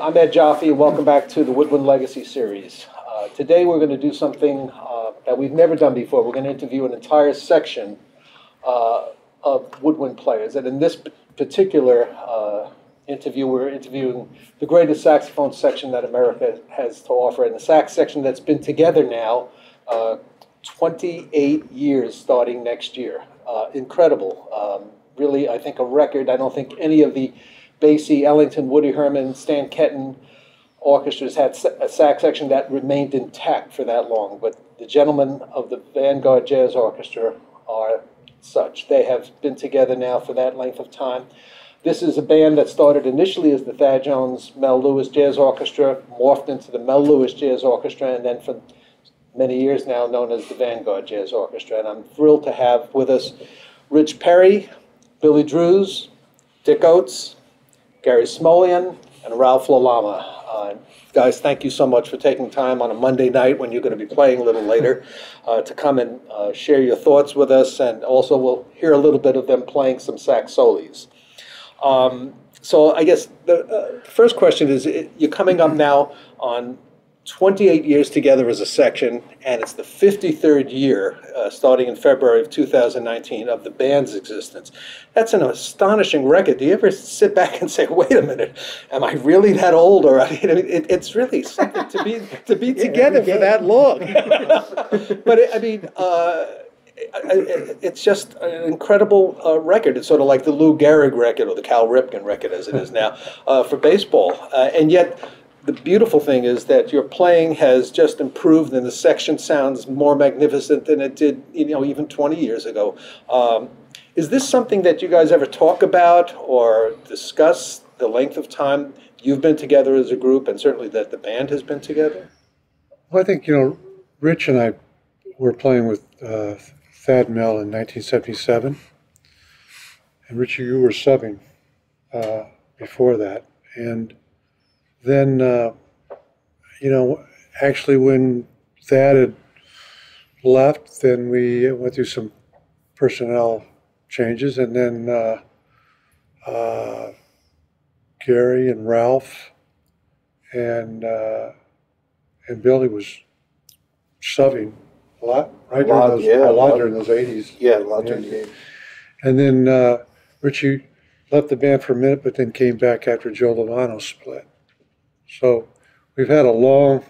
I'm Ed Jaffe, and welcome back to the Woodwind Legacy Series. Today we're going to do something that we've never done before. We're going to interview an entire section of woodwind players. And in this particular interview, we're interviewing the greatest saxophone section that America has to offer, and the sax section that's been together now 28 years starting next year. Incredible. Really, I think a record. I don't think any of the Basie, Ellington, Woody Herman, Stan Kenton orchestras had a sax section that remained intact for that long. But the gentlemen of the Vanguard Jazz Orchestra are such. They have been together now for that length of time. This is a band that started initially as the Thad Mel Lewis Jazz Orchestra, morphed into the Mel Lewis Jazz Orchestra, and then for many years now known as the Vanguard Jazz Orchestra. And I'm thrilled to have with us Rich Perry, Billy Drews, Dick Oates, Gary Smolian, and Ralph Lalama. Guys, thank you so much for taking time on a Monday night when you're going to be playing a little later to come and share your thoughts with us, and also we'll hear a little bit of them playing some sax solis. So I guess the first question is, you're coming up now on 28 years together as a section, and it's the 53rd year, starting in February of 2019, of the band's existence. That's an astonishing record. Do you ever sit back and say, wait a minute, am I really that old? Or it's really something to be together for that long. But it's just an incredible record. It's sort of like the Lou Gehrig record or the Cal Ripken record as it is now for baseball. And yet, the beautiful thing is that your playing has just improved, and the section sounds more magnificent than it did, even 20 years ago. Is this something that you guys ever talk about or discuss, the length of time you've been together as a group, and certainly that the band has been together? Well, I think, Rich and I were playing with Thad and Mel in 1977, and Richie, you were subbing before that, and then, actually when Thad had left, then we went through some personnel changes, and then Gary and Ralph and Billy was subbing a lot, right? A lot during those 80s. Yeah, a lot during the 80s. And then Richie left the band for a minute, but then came back after Joe Lovano split. So we've had a long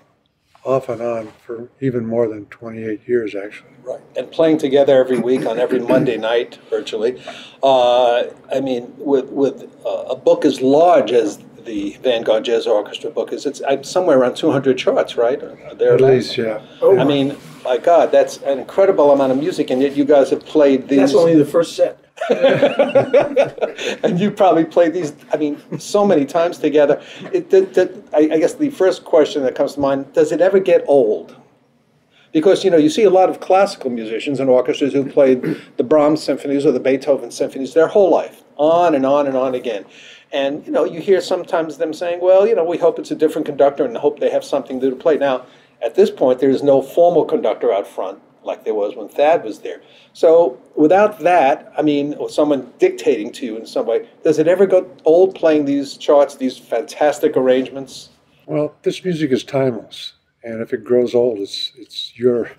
off and on for even more than 28 years, actually. Right, and playing together every week on every Monday night, virtually. With a book as large as the Vanguard Jazz Orchestra book is, it's somewhere around 200 charts, right? At least, yeah. Oh. My God, that's an incredible amount of music, and yet you guys have played these. That's only the first set. And you probably played these, so many times together. I guess the first question that comes to mind, does it ever get old? Because, you see a lot of classical musicians and orchestras who played the Brahms symphonies or the Beethoven symphonies their whole life, on and on and on again. And, you hear sometimes them saying, well, we hope it's a different conductor and hope they have something to play. Now, at this point, there is no formal conductor out front like there was when Thad was there. So without that, or someone dictating to you in some way, does it ever go old playing these charts, these fantastic arrangements? Well, this music is timeless, and if it grows old, it's your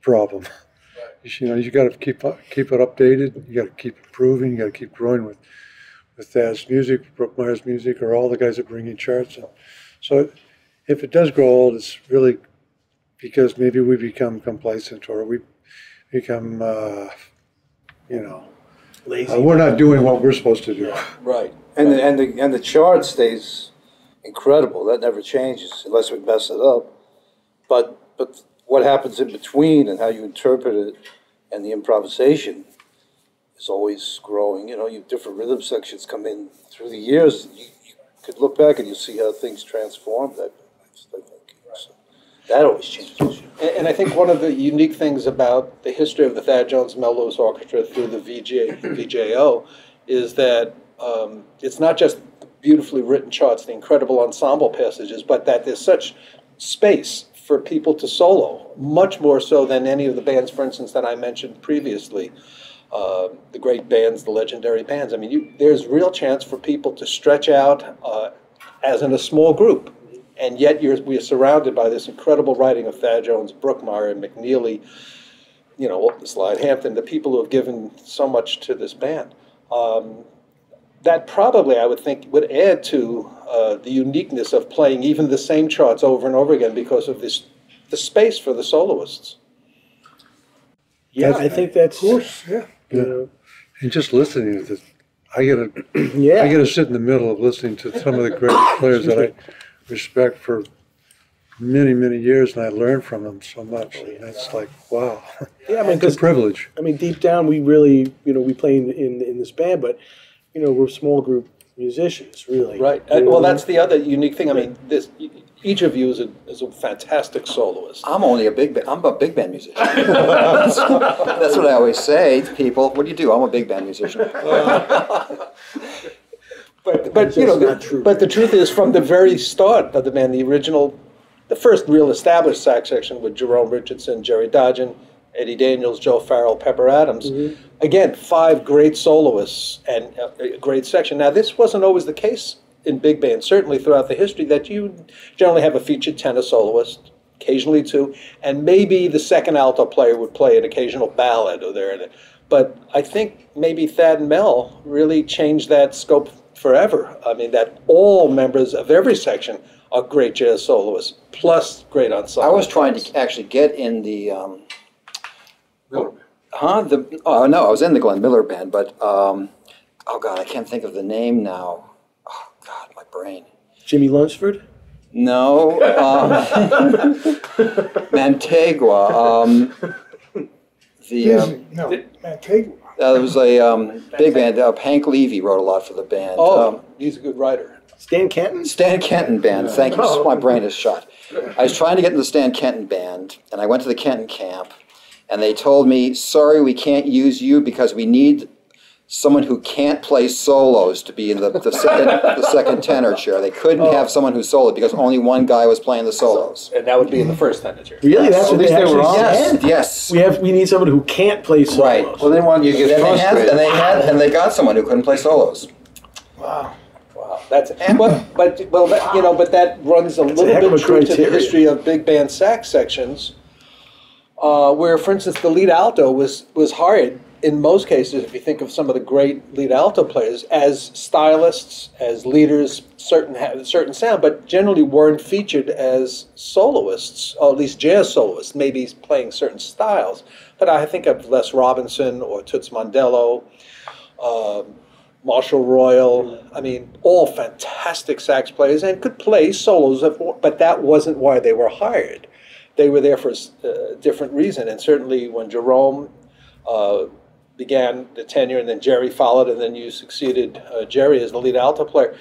problem. Right. You got to keep it updated. You got to keep improving. You got to keep growing with Thad's music, Brooke Meyer's music, or all the guys that bring in charts. And so if it does grow old, it's really because maybe we become complacent, or we become, lazy. We're not doing what we're supposed to do. Yeah. Right, and the chart stays incredible. That never changes unless we mess it up. But what happens in between and how you interpret it and the improvisation is always growing. You different rhythm sections come in through the years. You could look back and you see how things transformed. That always changes. And I think one of the unique things about the history of the Thad Jones Mel Lewis Orchestra through the VJO is that it's not just beautifully written charts, the incredible ensemble passages, but that there's such space for people to solo, much more so than any of the bands, for instance, that I mentioned previously. The great bands, the legendary bands. There's real chance for people to stretch out as in a small group. And yet we are surrounded by this incredible writing of Thad Jones, Brookmeyer, and McNeely, you know, Slide Hampton, the people who have given so much to this band. That probably, I would think, would add to the uniqueness of playing even the same charts over and over again because of the space for the soloists. Yeah, I think that's... Of course, yeah. You know, And just listening to it, I get yeah. to sit in the middle of listening to some of the great players that I respect for many, many years, and I learned from them so much. And that's like, wow. Yeah, I mean, It's a privilege. I mean, deep down, we really, you know, we play in this band, but, you know, we're small group musicians, really. Right. You know? Well, that's the other unique thing. I mean, each of you is a fantastic soloist. I'm a big band musician. That's what I always say to people. What do you do? I'm a big band musician. But you know, not true. but the truth is, from the very start of the band, the first real established sax section with Jerome Richardson, Jerry Dodgen, Eddie Daniels, Joe Farrell, Pepper Adams. Mm-hmm. Again, 5 great soloists and a great section. Now, this wasn't always the case in big bands, certainly throughout the history, that you generally have a featured tenor soloist, occasionally 2, and maybe the second alto player would play an occasional ballad or there in it. But I think maybe Thad and Mel really changed that scope forever. I mean, that all members of every section are great jazz soloists, plus great ensemble. I was trying to actually get in the, no, I was in the Glenn Miller band, but, oh God, I can't think of the name now. Oh God, my brain. Jimmy Lunsford? No, Mantegua. Mantegua. There was a big band. Hank Levy wrote a lot for the band. Oh, he's a good writer. Stan Kenton? Stan Kenton band. Thank you. My brain is shot. I was trying to get in the Stan Kenton band, and I went to the Kenton camp, and they told me, "Sorry, we can't use you because we need someone who can't play solos to be in the second tenor chair." They couldn't have someone who soloed because only one guy was playing the solos. And that would be in the first tenor chair. Really? That's what they actually said? Yes. We need someone who can't play solos. Right. Well, they want you to get frustrated. And they got someone who couldn't play solos. Wow. That's but that runs a little heck of bit a true to the criteria. history of big band sax sections, where, for instance, the lead alto was hired in most cases, if you think of some of the great lead alto players, as stylists, as leaders, certain sound, but generally weren't featured as soloists, or at least jazz soloists, maybe playing certain styles. But I think of Les Robinson or Toots Mondello, Marshall Royal. I mean, all fantastic sax players and could play solos, but that wasn't why they were hired. They were there for a different reason. And certainly when Jerome began the tenure, and then Jerry followed, and then you succeeded Jerry as the lead alto player.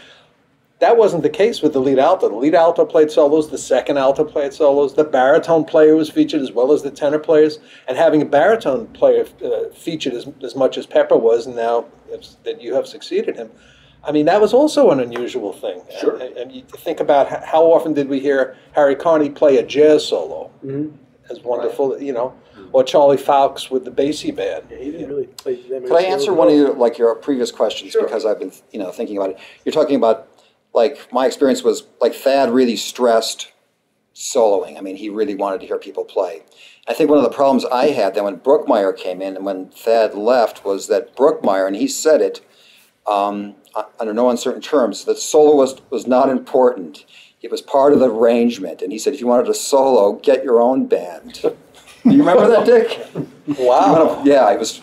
That wasn't the case with the lead alto. The lead alto played solos, the second alto played solos, the baritone player was featured as well as the tenor players, and having a baritone player featured as much as Pepper was, and now that you have succeeded him, I mean, that was also an unusual thing. Sure. And you think about how often did we hear Harry Carney play a jazz solo? Mm-hmm. As wonderful, you know, or Charlie Fowlkes with the Basie band. Yeah, he didn't really play that many Could I solos answer at one all. of your previous questions? Sure. Because I've been thinking about it. You're talking about, like, my experience was, like, Thad really stressed soloing. I mean, he really wanted to hear people play. I think one of the problems I had then when Brookmeyer came in and when Thad left was that Brookmeyer, and he said it under no uncertain terms, that soloist was not important. It was part of the arrangement. And he said, if you wanted a solo, get your own band. Do you remember that, Dick? Wow. Yeah, it was.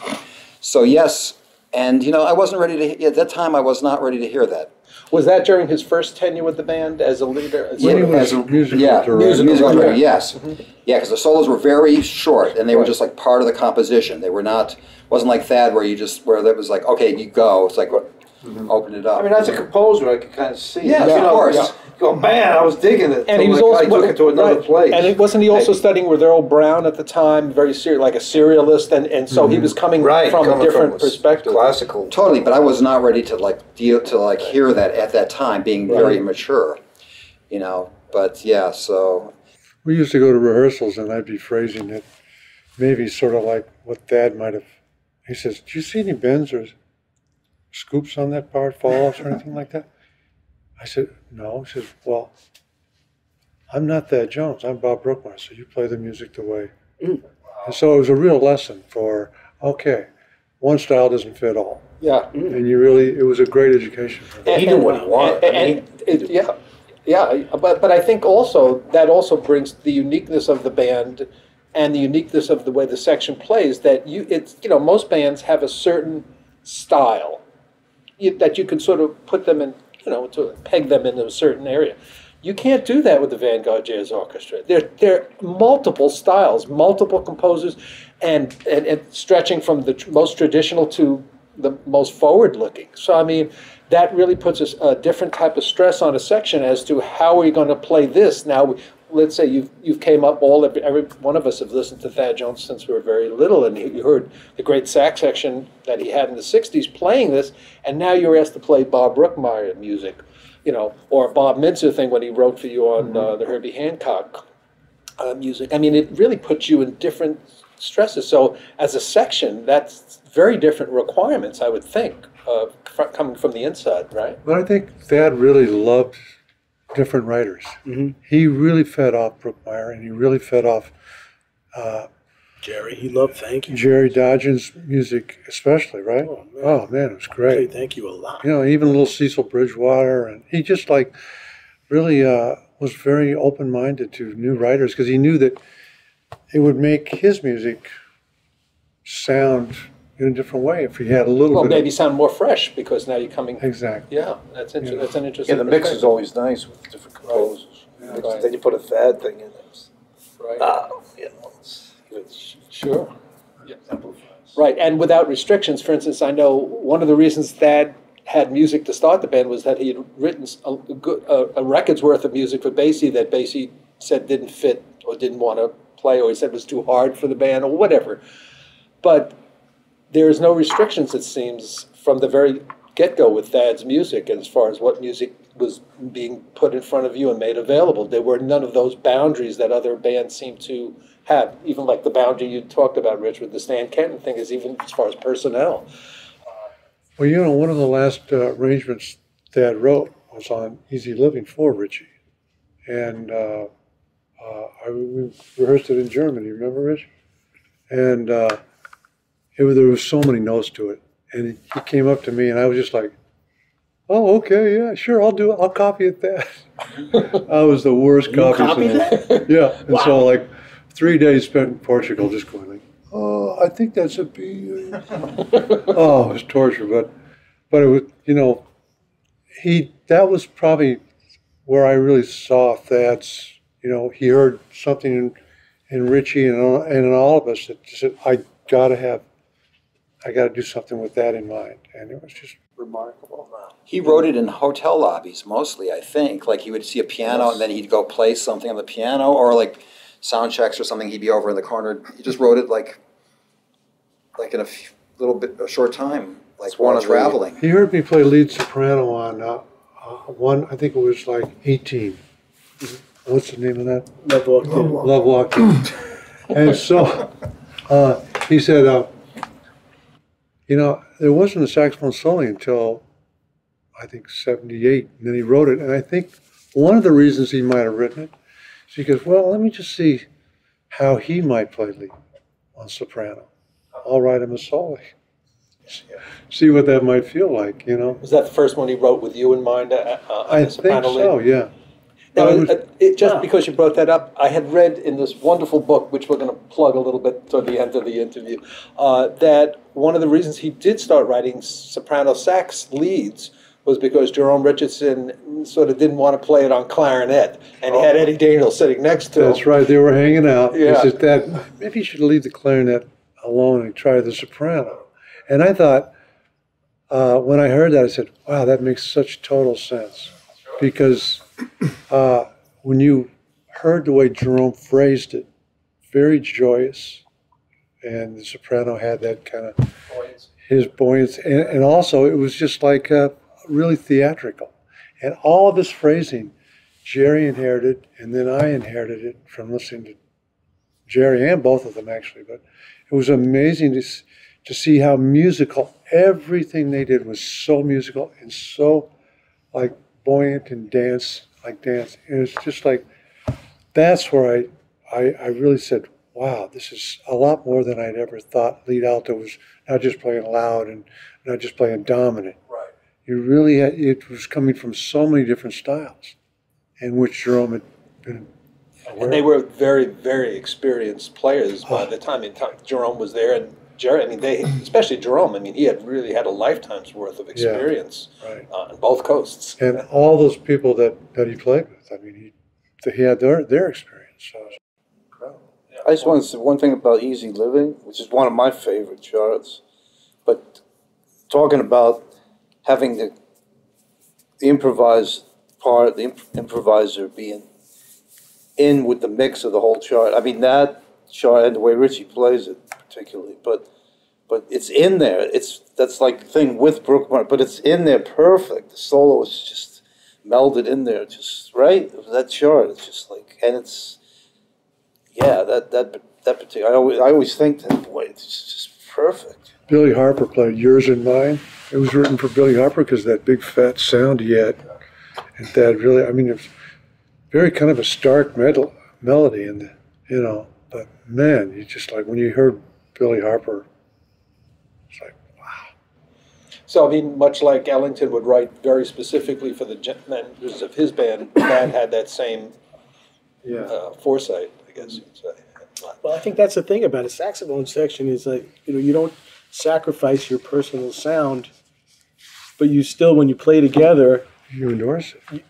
So, yes. And, I wasn't ready to, at that time, I was not ready to hear that. Was that during his first tenure with the band as a leader? When he was musical director. Musical director, yes. Yeah, because the solos were very short, and they were just like part of the composition. They were not, wasn't like Thad where that was like, okay, you go. It's like, open it up. I mean, as a composer, I could kind of see it. Yes, of course. You go, man, I was digging it. And he was I took it to another place. And wasn't he also studying with Earl Brown at the time, very like a serialist, and so he was coming from a different perspective. Classical. Totally, but I was not ready to hear that at that time, being very immature, But yeah, so We used to go to rehearsals, and I'd be phrasing it maybe sort of like what Thad might have. He says, "Do you see any bends or scoops on that part, fall-offs or anything like that?" I said, no. He says, well, I'm not Thad Jones. I'm Bob Brookmeyer, so you play the music the way. And so it was a real lesson for, okay, one style doesn't fit all. Yeah. And you really, it was a great education for me. He knew what he wanted. But I think also that also brings the uniqueness of the band and the uniqueness of the way the section plays. That most bands have a certain style that you can sort of put them in, to peg them into a certain area. You can't do that with the Vanguard Jazz Orchestra. There are multiple styles, multiple composers, and stretching from the most traditional to the most forward-looking. So, I mean, that really puts a different type of stress on a section as to how are you going to play this. Now, let's say you've came up, every one of us have listened to Thad Jones since we were very little, and you heard the great sax section that he had in the 60s playing this, and now you're asked to play Bob Brookmeyer music, or Bob Mintzer thing when he wrote for you on the Herbie Hancock music. I mean, it really puts you in different stresses. So as a section, that's very different requirements, I would think, coming from the inside, right? But I think Thad really loved different writers. Mm-hmm. He really fed off Brookmeyer, and he really fed off Jerry. He loved Thank You. Jerry Dodgen's music, especially, right? Oh man, it was great. Thank You a lot. Even a little Cecil Bridgewater, and he just really was very open-minded to new writers because he knew that it would make his music sound in a different way if he had a little bit. Maybe sound more fresh because now you're coming. Exactly. Yeah, that's an interesting. Yeah, the mix is always nice with different composers. Right. Then you put a Thad thing in it. Right. It's Sure. Yeah. Right, and without restrictions. For instance, I know one of the reasons Thad had music to start the band was that he had written a record's worth of music for Basie that Basie said didn't fit or didn't want to play, or he said was too hard for the band, or whatever. But there is no restrictions, it seems, from the very get-go with Thad's music as far as what music was being put in front of you and made available. There were none of those boundaries that other bands seem to have, even like the boundary you talked about, Rich, with the Stan Kenton thing, is even as far as personnel. Well, one of the last arrangements Thad wrote was on Easy Living for Richie. And we rehearsed it in Germany, remember, Rich? And there was so many notes to it. And he came up to me, and I was just like, oh, okay, yeah, sure, I'll do it. I'll copy it, Thad. I was the worst copy. Copied that? Yeah. And so, 3 days spent in Portugal just going oh, I think that's a B. Oh, it was torture. But it was, that was probably where I really saw Thad's, he heard something in Richie and in all of us that said, I got to do something with that in mind. And it was just remarkable. He wrote it in hotel lobbies mostly, I think. Like he would see a piano and then he'd go play something on the piano, or sound checks or something, he'd be over in the corner. He just wrote it in a short time, while traveling. He heard me play lead soprano on one, I think it was 18. What's the name of that? Love Walked In. Love Walked In. And so he said, there wasn't a saxophone solo until, I think, 78. And then he wrote it. And I think one of the reasons he might have written it is he goes, well, let me just see how he might play lead on soprano. I'll write him a solo. See what that might feel like, Was that the first one he wrote with you in mind? I think so, yeah. Now, because you brought that up, I had read in this wonderful book, which we're going to plug a little bit toward the end of the interview, that one of the reasons he did start writing soprano sax leads was because Jerome Richardson sort of didn't want to play it on clarinet, and he had Eddie Daniel sitting next to him. That's right, they were hanging out. Yeah. He said, Dad, maybe you should leave the clarinet alone and try the soprano. And I thought, when I heard that, I said, wow, that makes such total sense. Because when you heard the way Jerome phrased it, very joyous, and the soprano had that kind of his buoyancy, and also it was just really theatrical. And all of his phrasing, Jerry inherited, and then I inherited it from listening to Jerry and both of them actually. But it was amazing to see how musical everything they did was, so musical and so buoyant and dance, and it's just like, that's where I really said, wow, this is a lot more than I'd ever thought lead alto was, not just playing loud and not just playing dominant. Right. You really had, it was coming from so many different styles in which Jerome had been aware And they of. were very, very experienced players by the time. Jerome was there, and Jerry. I mean, especially Jerome. I mean, he had really had a lifetime's worth of experience right. On both coasts. And all those people that he played with, I mean, he had their experience. So it's incredible. I just want to say one thing about Easy Living, which is one of my favorite charts. But talking about having the improvised part, the improviser being in with the mix of the whole chart. I mean, that chart and the way Richie plays it particularly, but it's in there. That's like the thing with Brookmeyer, but it's in there perfect. The solo is just melded in there, just right. That chart, it's just like, and it's that particular. I always think that way. It's just perfect. Billy Harper played Yours and Mine. It was written for Billy Harper because of that big fat sound he had. And that really, I mean, it was very kind of a stark melody, and but man, you just like, when you heard Billy Harper, it's like, wow. So, I mean, much like Ellington would write very specifically for the members of his band, Thad had that same foresight, I guess you'd say. Well, I think that's the thing about a saxophone section is like, you don't sacrifice your personal sound, but you still, when you play together, You endorse it.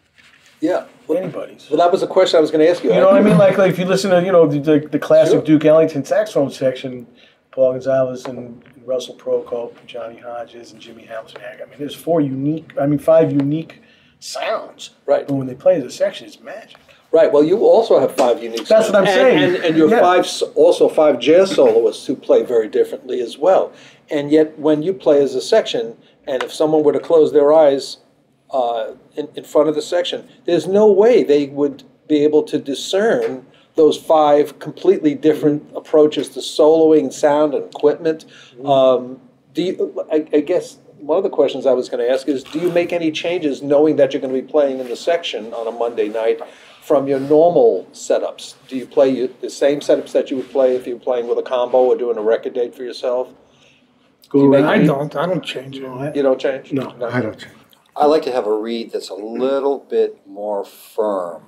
Yeah. anybody's. Well, that was a question I was going to ask you. You know what I mean? Like if you listen to, the classic Sure. Duke Ellington saxophone section, Paul Gonzalez and Russell Procope and Johnny Hodges and Jimmy Hamilton. I mean, there's five unique sounds. Right. But when they play as a section, it's magic. Right. Well, you also have 5 unique. That's what I'm saying. And you're Yeah. also five jazz soloists who play very differently as well. And yet, when you play as a section, and if someone were to close their eyes in front of the section, there's no way they would be able to discern those 5 completely different approaches to soloing, sound, and equipment. I guess one of the questions I was going to ask is, do you make any changes knowing that you're going to be playing in the section on a Monday night from your normal setups? Do you play the same setups that you would play if you were playing with a combo or doing a record date for yourself? I don't change it. You don't change? No. I don't change. I like to have a reed that's a little bit more firm.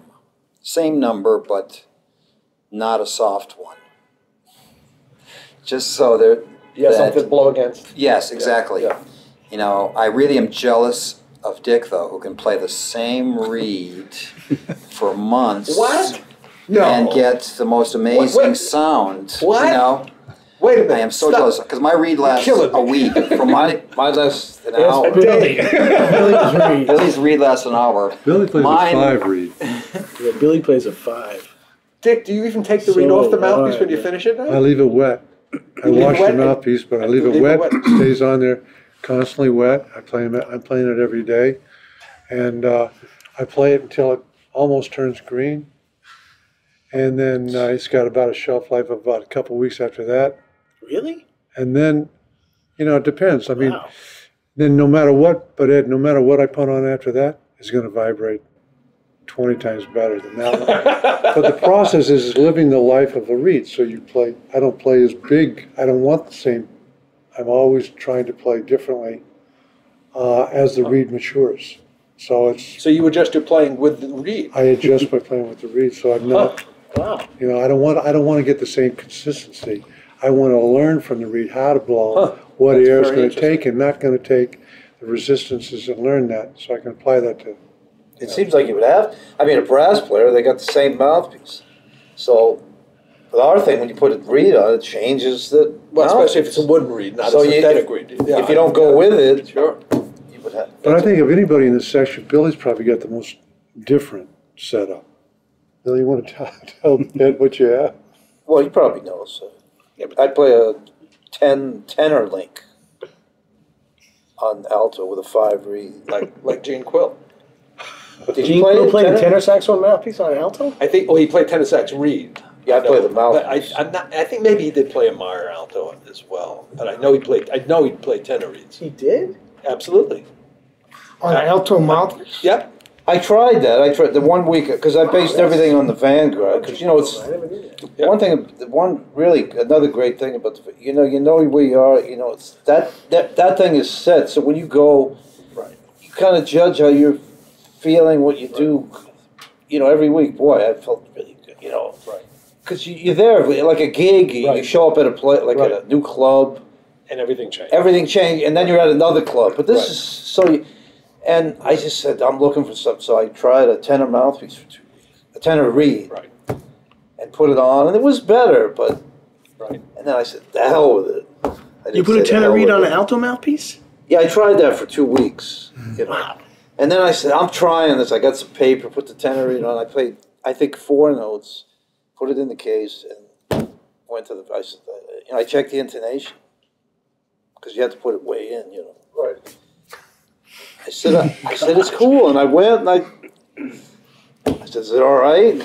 Same number, but not a soft one. Just so there. You have something to blow against? Yes, exactly. Yeah. I really am jealous of Dick, though, who can play the same reed for months. What? No. And get the most amazing Wait. sound. What? Wait a minute. I am so Stop. jealous because my reed lasts killing me. a week. From my Less than an hour. Billy's reed lasts an hour. Billy plays Mine- a 5 reed. Yeah, Billy plays a 5. Dick, do you even take the reed off the mouthpiece when you finish it now? I leave it wet. I leave it wash wet? the mouthpiece, but I leave it Leave it wet. wet. It stays on there, constantly wet. I'm playing it every day, and I play it until it almost turns green, and then it's got about a shelf life of about a couple weeks after that. Really? And then, it depends. I mean, Wow. then no matter what I put on after that, it's going to vibrate 20 times better than that one. But the process is living the life of a reed. So I don't play as big. I don't want the same. I'm always trying to play differently as the reed matures. So So you adjust your playing with the reed? I adjust by playing with the reed. So I'm not, Wow. I don't want to get the same consistency. I want to learn from the reed how to blow, what That's air is very going to take and not going to take, the resistances, and learn that so I can apply that to. It seems like you would have. I mean, a brass player, they got the same mouthpiece. So, with our thing, when you put a reed on, it changes the Well, especially if mouthpiece. it's a wooden reed, not So a synthetic reed. Yeah, if you don't go with it, Sure. you would have. But I think of anybody in this section, Billy's probably got the most different setup. Billy, you want to tell Ed what you have? Well, he probably knows. I'd play a tenor link on alto with a 5 reed. Like Gene Quill. Did Gene Quill played a tenor saxophone mouthpiece on alto? I think. He played tenor sax reed. Yeah, I play the But mouthpiece. I think maybe he did play a Meyer alto as well. But I know he played tenor reeds. He did? Absolutely. On an alto mouthpiece? Yep. I tried that. I tried the 1 week because I based everything on the Vanguard. Because it's one thing. Another great thing about you know where you are. It's that thing is set. So when you go, you kind of judge how you're feeling, what you do. Every week. Boy, I felt really good. Because you're there like a gig. You show up at a play like at a new club, and everything changed. Everything changed, and then you're at another club. But this is so. And I just said, I'm looking for something. So I tried a tenor mouthpiece for 2 weeks, a tenor reed, and put it on, and it was better. But and then I said, the hell with it. You put a tenor reed on an alto mouthpiece? Yeah, I tried that for 2 weeks. Wow. And then I said, I'm trying this. I got some paper, put the tenor reed on. I played, I think, 4 notes, put it in the case, and went to the. I said, I checked the intonation because you have to put it way in, Right. I said it's cool, and I went and I said, "Is it all right?"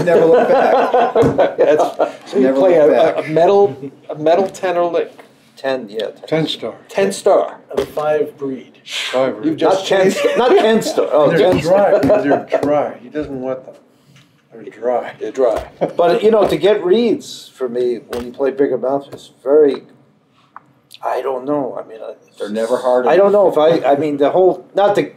Never look back. So you play a metal tenor lick. 10 star. 10 star. A 5 breed. 5 You just not 10 star. Oh, They're 10 star. dry. They're dry. He doesn't want them. They're dry. They're dry. But to get reeds for me when you play bigger mouths, it's very. I don't know. I mean, They're never hard. I don't know if I mean the whole. Not to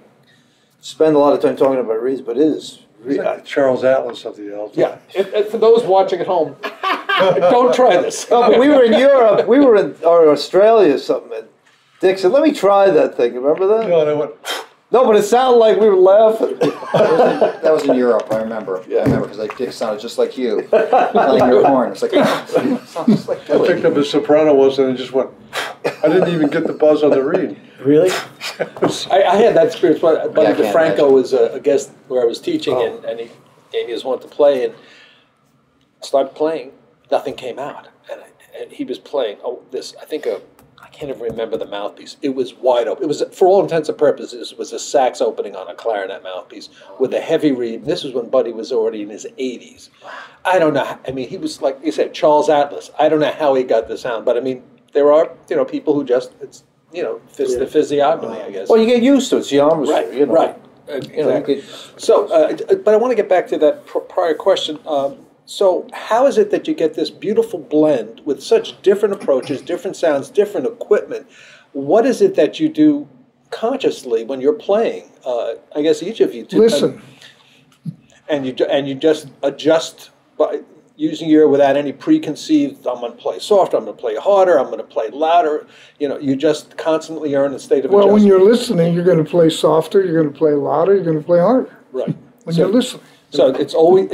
spend a lot of time talking about reeds, but it is. He's like the Charles Atlas of the alto. Yeah. And for those watching at home, don't try this. No, but we were in Europe. We were in Australia or something. And Dick said, "Let me try that thing." Remember that? No, they went. No, but it sounded like we were laughing. That was in Europe, I remember. Yeah. I remember because Dick sounded just like you, playing your horn. It's like, sounds just like I picked up a soprano once and it just went. I didn't even get the buzz on the reed. Really? I had that experience. Buddy I can't DeFranco was a guest where I was teaching, and he gave me his one to play, and I started playing. Nothing came out, and he was playing. I can't even remember the mouthpiece. It was wide open. It was, for all intents and purposes, it was a sax opening on a clarinet mouthpiece with a heavy reed. This was when Buddy was already in his 80s. I don't know. I mean, he was, like you said, Charles Atlas. I don't know how he got the sound, but I mean, there are people who just fits the physiognomy, I guess. Well, you get used to it. It's geometry, Right. Right. Exactly. So, but I want to get back to that prior question. So how is it that you get this beautiful blend with such different approaches, different sounds, different equipment? What is it that you do consciously when you're playing? I guess each of you do. Listen. And you just adjust by using your ear without any preconceived, I'm going to play softer, I'm going to play harder, I'm going to play louder. You just constantly are in a state of adjustment. Well, when you're listening, you're going to play softer, you're going to play louder, you're going to play harder. Right. When you're listening. So it's always,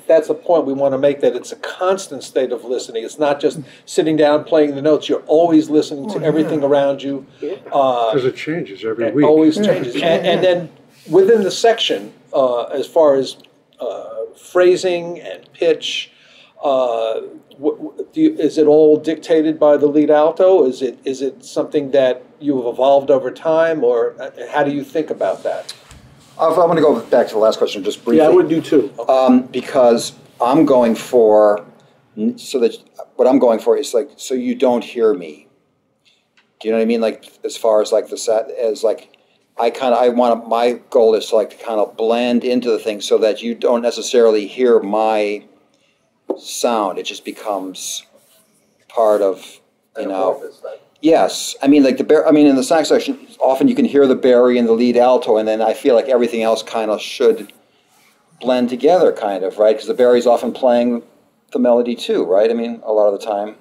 that's a point we want to make, that it's a constant state of listening. It's not just sitting down playing the notes. You're always listening to everything around you. Because it changes every week. Always changes. And then within the section, as far as phrasing and pitch, is it all dictated by the lead alto? Is it something that you have evolved over time, or how do you think about that? I want to go back to the last question just briefly. Yeah, I would do too. Because I'm going for, what I'm going for is like, so you don't hear me. Do you know what I mean? Like, as far as like the set, as like, my goal is to like to kind of blend into the thing so that you don't necessarily hear my sound. It just becomes part of, Yes, I mean, like in the sax section, often you can hear the bari and the lead alto, and then I feel like everything else kind of should blend together, kind of, right? Because the bari's often playing the melody too, right? I mean, a lot of the time.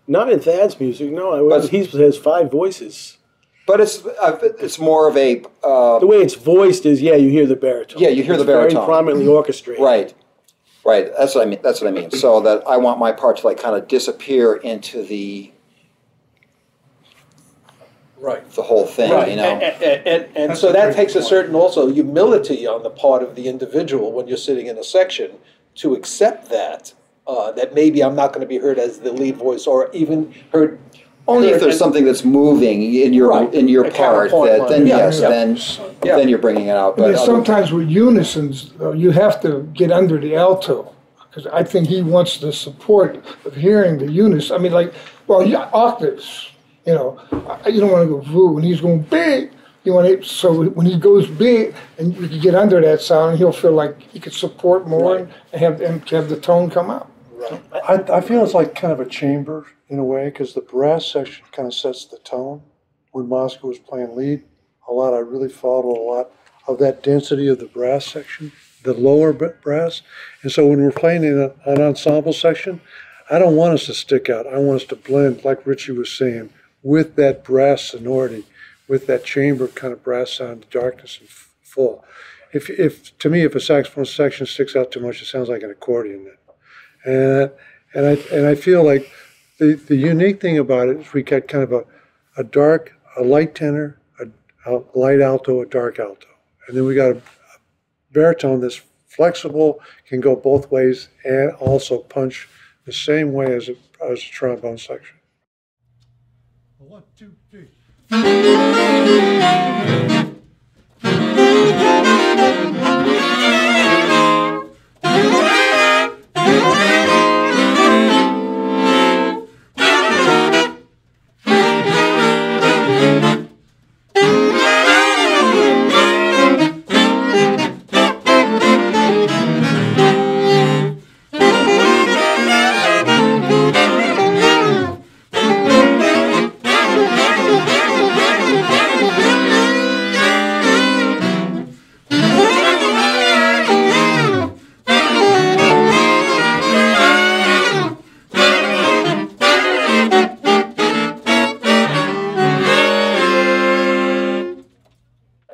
Not in Thad's music, no. He has 5 voices. But it's more of a the way it's voiced is, you hear the baritone. Yeah, you hear the baritone. Very prominently orchestrated. Right. That's what I mean. So that I want my part to like kind of disappear into the whole thing, Right. And so that takes a certain also humility on the part of the individual when you're sitting in a section to accept that maybe I'm not going to be heard as the lead voice, or even heard. Only if there's something that's moving in your part, then you're bringing it out. But sometimes with unisons, though, you have to get under the alto, because I think he wants the support of hearing the unison. I mean, octaves. You don't want to go voo, and he's going big. So when he goes big, and you can get under that sound, he'll feel like he could support more and have the tone come out. Right. I feel it's like kind of a chamber in a way, because the brass section kind of sets the tone. When Moscow was playing lead, I really followed a lot of that density of the brass section, the lower brass. And so when we're playing in an ensemble section, I don't want us to stick out. I want us to blend, like Richie was saying, with that brass sonority, with that chamber kind of brass sound, darkness and full. To me, if a saxophone section sticks out too much, it sounds like an accordion then. And I feel like the unique thing about it is we got kind of a light tenor, a light alto, a dark alto. And then we got a baritone that's flexible, can go both ways, and also punch the same way as a trombone section. 1, 2, 3.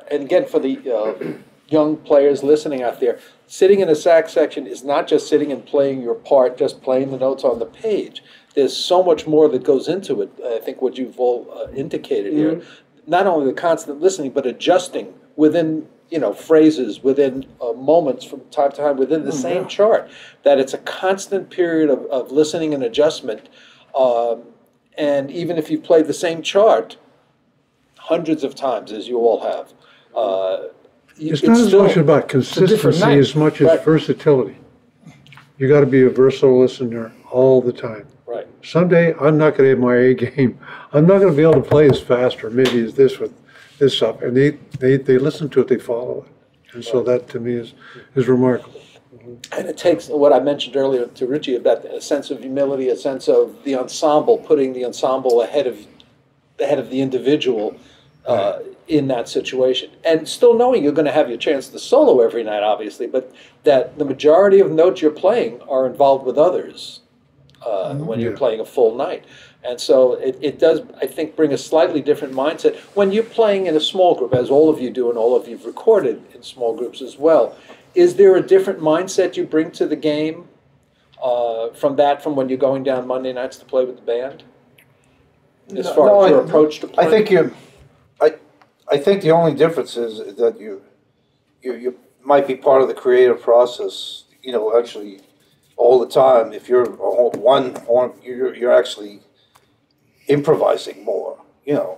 And again, for the young players listening out there, sitting in a sax section is not just sitting and playing your part, just playing the notes on the page. There's so much more that goes into it. I think what you've all indicated here, not only the constant listening, but adjusting within, phrases, within moments from time to time within the same chart. That it's a constant period of listening and adjustment. And even if you've played the same chart hundreds of times, as you all have, it's not as much about consistency as much as versatility. You got to be a versatile listener all the time. Right. Someday I'm not going to have my A game. I'm not going to be able to play as fast or maybe as this with this up. And they listen to it, they follow it. And so that to me is remarkable. And it takes what I mentioned earlier to Richie about a sense of humility, a sense of the ensemble, putting the ensemble ahead of the individual in that situation. And still knowing you're going to have your chance to solo every night, obviously, but that the majority of notes you're playing are involved with others when you're playing a full night. And so it does, I think, bring a slightly different mindset. When you're playing in a small group, as all of you do and all of you've recorded in small groups as well, is there a different mindset you bring to the game from when you're going down Monday nights to play with the band? As far as your approach to playing? I think the only difference is that you might be part of the creative process, actually all the time. If you're you're actually improvising more,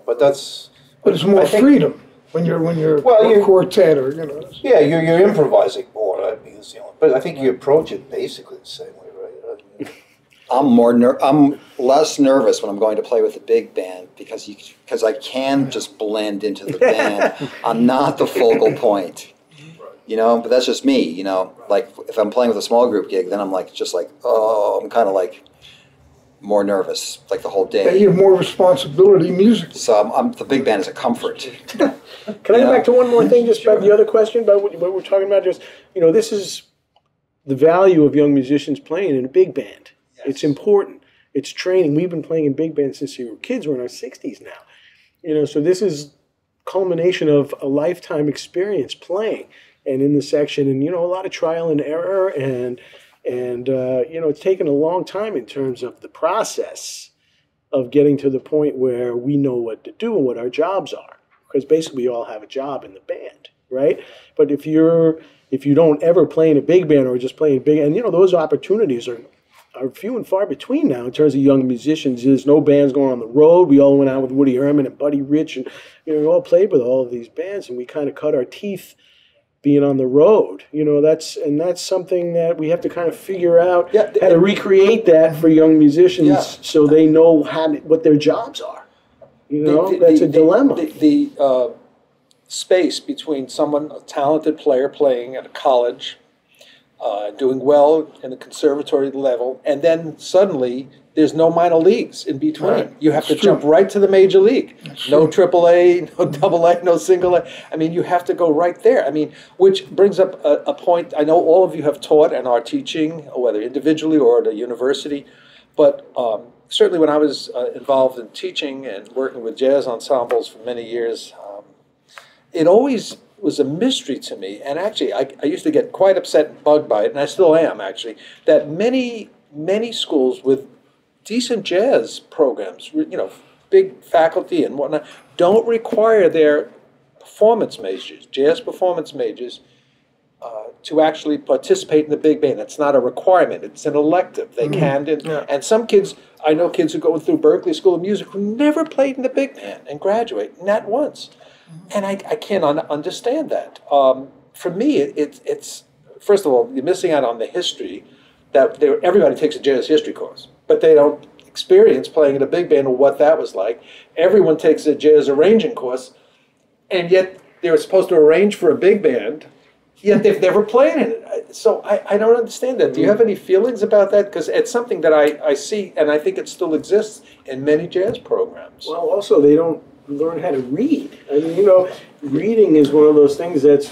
but that's... But it's more freedom when you're a quartet or, Yeah, you're improvising more, but I think you approach it basically the same way, right? I'm less nervous when I'm going to play with a big band because I can just blend into the band. I'm not the focal point, but that's just me, like if I'm playing with a small group gig, then I'm I'm kind of like more nervous like the whole day. Yeah, you have more responsibility musically. So the big band is a comfort. Can I go back to one more thing, just about the other question about what we're talking about? Just, this is the value of young musicians playing in a big band. Yes. It's important. It's training. We've been playing in big bands since we were kids. We're in our 60s now. So this is culmination of a lifetime experience playing and in the section, and a lot of trial and error, and it's taken a long time in terms of the process of getting to the point where we know what to do and what our jobs are, because basically we all have a job in the band, right? But if you don't ever play in a big band or just play in big, and those opportunities are few and far between now in terms of young musicians. There's no bands going on the road. We all went out with Woody Herman and Buddy Rich, and we all played with all of these bands, and we kind of cut our teeth being on the road. That's something that we have to kind of figure out how to recreate that for young musicians so they know what their jobs are. That's a dilemma. space between someone, a talented player playing at a college, doing well in the conservatory level, and then suddenly there's no minor leagues in between. Right. You have to That's jump true. right to the major league. That's No true. triple A, no double A, no single A. I mean, you have to go right there. I mean, which brings up a point. I know all of you have taught and are teaching, whether individually or at a university, but certainly when I was involved in teaching and working with jazz ensembles for many years, it always was a mystery to me, and actually I used to get quite upset and bugged by it, and I still am actually, that many schools with decent jazz programs, big faculty and whatnot, don't require their performance majors, jazz performance majors, to actually participate in the big band. It's not a requirement, it's an elective. They can, and some kids, I know kids who go through Berklee School of Music who never played in the big band and graduate, not once. And I can't understand that. For me, it's first of all, you're missing out on the history that everybody takes a jazz history course, but they don't experience playing in a big band or what that was like. Everyone takes a jazz arranging course, and yet they were supposed to arrange for a big band, yet they've never played in it. So I don't understand that. Do you have any feelings about that? Because it's something that I see, and I think it still exists in many jazz programs. Well, also, they don't learn how to read. I mean, reading is one of those things that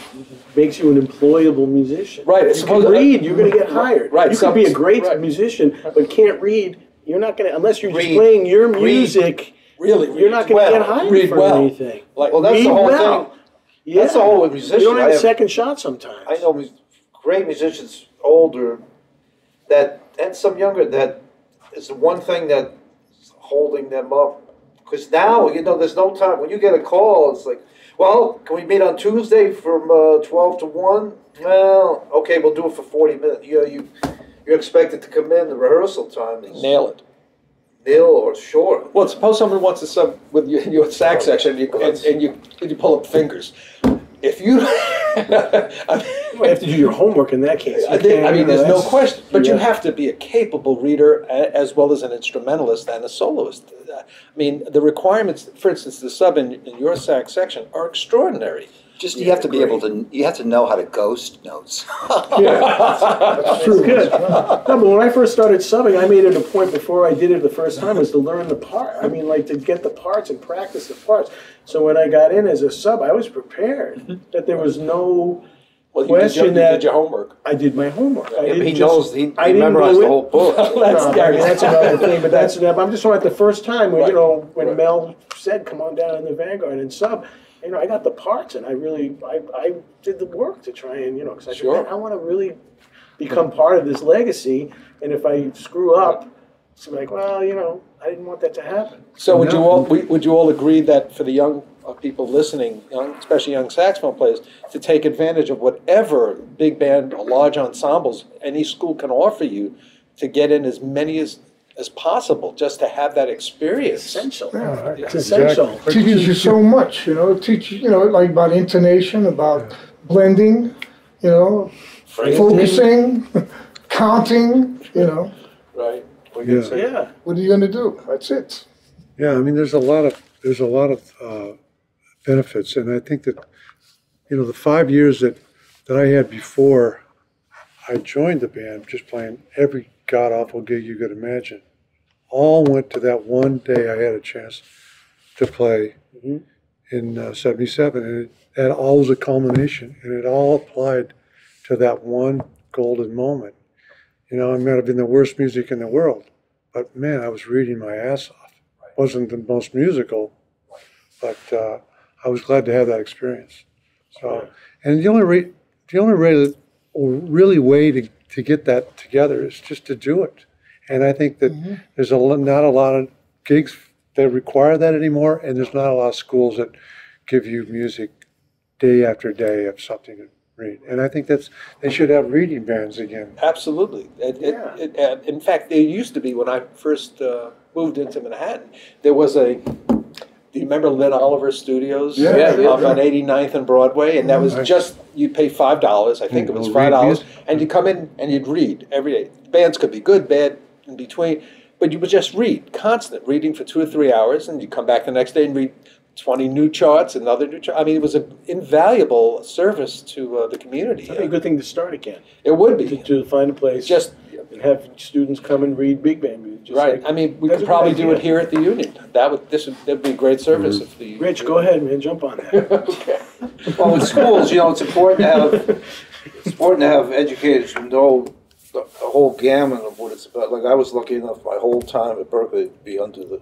makes you an employable musician. Right. If you can read, you're going to get hired. Right. You could be a great musician, but can't read. You're not going to, unless you're just playing your music. Really, you're not going to get hired for anything. Well, that's the whole thing. Yeah. That's the whole with musicians. You don't have a second shot sometimes. I know great musicians, older, and some younger, that is the one thing that's holding them up. Because now, there's no time. When you get a call, it's like, well, can we meet on Tuesday from 12 to 1? Well, okay, we'll do it for 40 minutes. You're expected to come in, the rehearsal time is nail it. Nil or short. Well, suppose someone wants to sub with your sax section, and you pull up fingers. If you, you have to do your homework in that case. There's no question. But you have to be a capable reader as well as an instrumentalist and a soloist. I mean, the requirements, for instance, the sub in your sax section are extraordinary. You have to be able to, you have to know how to ghost notes. That's true. Good. No, but when I first started subbing, I made it a point before I did it the first time was to learn the part. I mean, like to get the parts and practice the parts. So when I got in as a sub, I was prepared that there was no question that you did your homework. I did my homework. He memorized the whole book. That's another thing. But I'm just talking about the first time when Mel said, "Come on down in the Vanguard and sub." I got the parts, and I did the work to try and, because I said, man, I want to really become part of this legacy, and if I screw up, it's like, well, I didn't want that to happen. So would you all agree that for the young people listening, especially young saxophone players, to take advantage of whatever big band or large ensembles any school can offer you, to get in as many as possible, just to have that experience? Essential. Yeah, it's essential. It teaches you so much, it teaches, like about intonation, about blending, focusing, counting, Right. What are you going to do? That's it. Yeah, I mean, there's a lot of benefits, and I think that, the 5 years that I had before I joined the band, just playing every god-awful gig you could imagine, all went to that one day I had a chance to play in 77. And that all was a culmination, and it all applied to that one golden moment. It might have been the worst music in the world, but man, I was reading my ass off. It wasn't the most musical, but I was glad to have that experience. So, and the only way to get that together is just to do it. And I think that there's not a lot of gigs that require that anymore, and there's not a lot of schools that give you music day after day of something to read. And I think they should have reading bands again. Absolutely. In fact, there used to be, when I first moved into Manhattan, there was do you remember Lynn Oliver Studios? Up on 89th and Broadway, and that was just, you'd pay $5, I think it was $5, and you'd come in and you'd read every day. Bands could be good, bad, in between, but you would just read, constant reading for 2 or 3 hours, and you'd come back the next day and read 20 new charts, another new chart. I mean, it was an invaluable service to the community. That'd be a good thing to start again. It would be. To find a place Just and have students come and read big band music. Just right. like- I mean, we That's could a probably good do it idea. here at the Union. That'd be a great service if the Rich, go ahead, man, jump on that. Okay. Well, in schools, it's important to have educators who know the whole gamut of what it's about. Like, I was lucky enough my whole time at Berkeley to be under the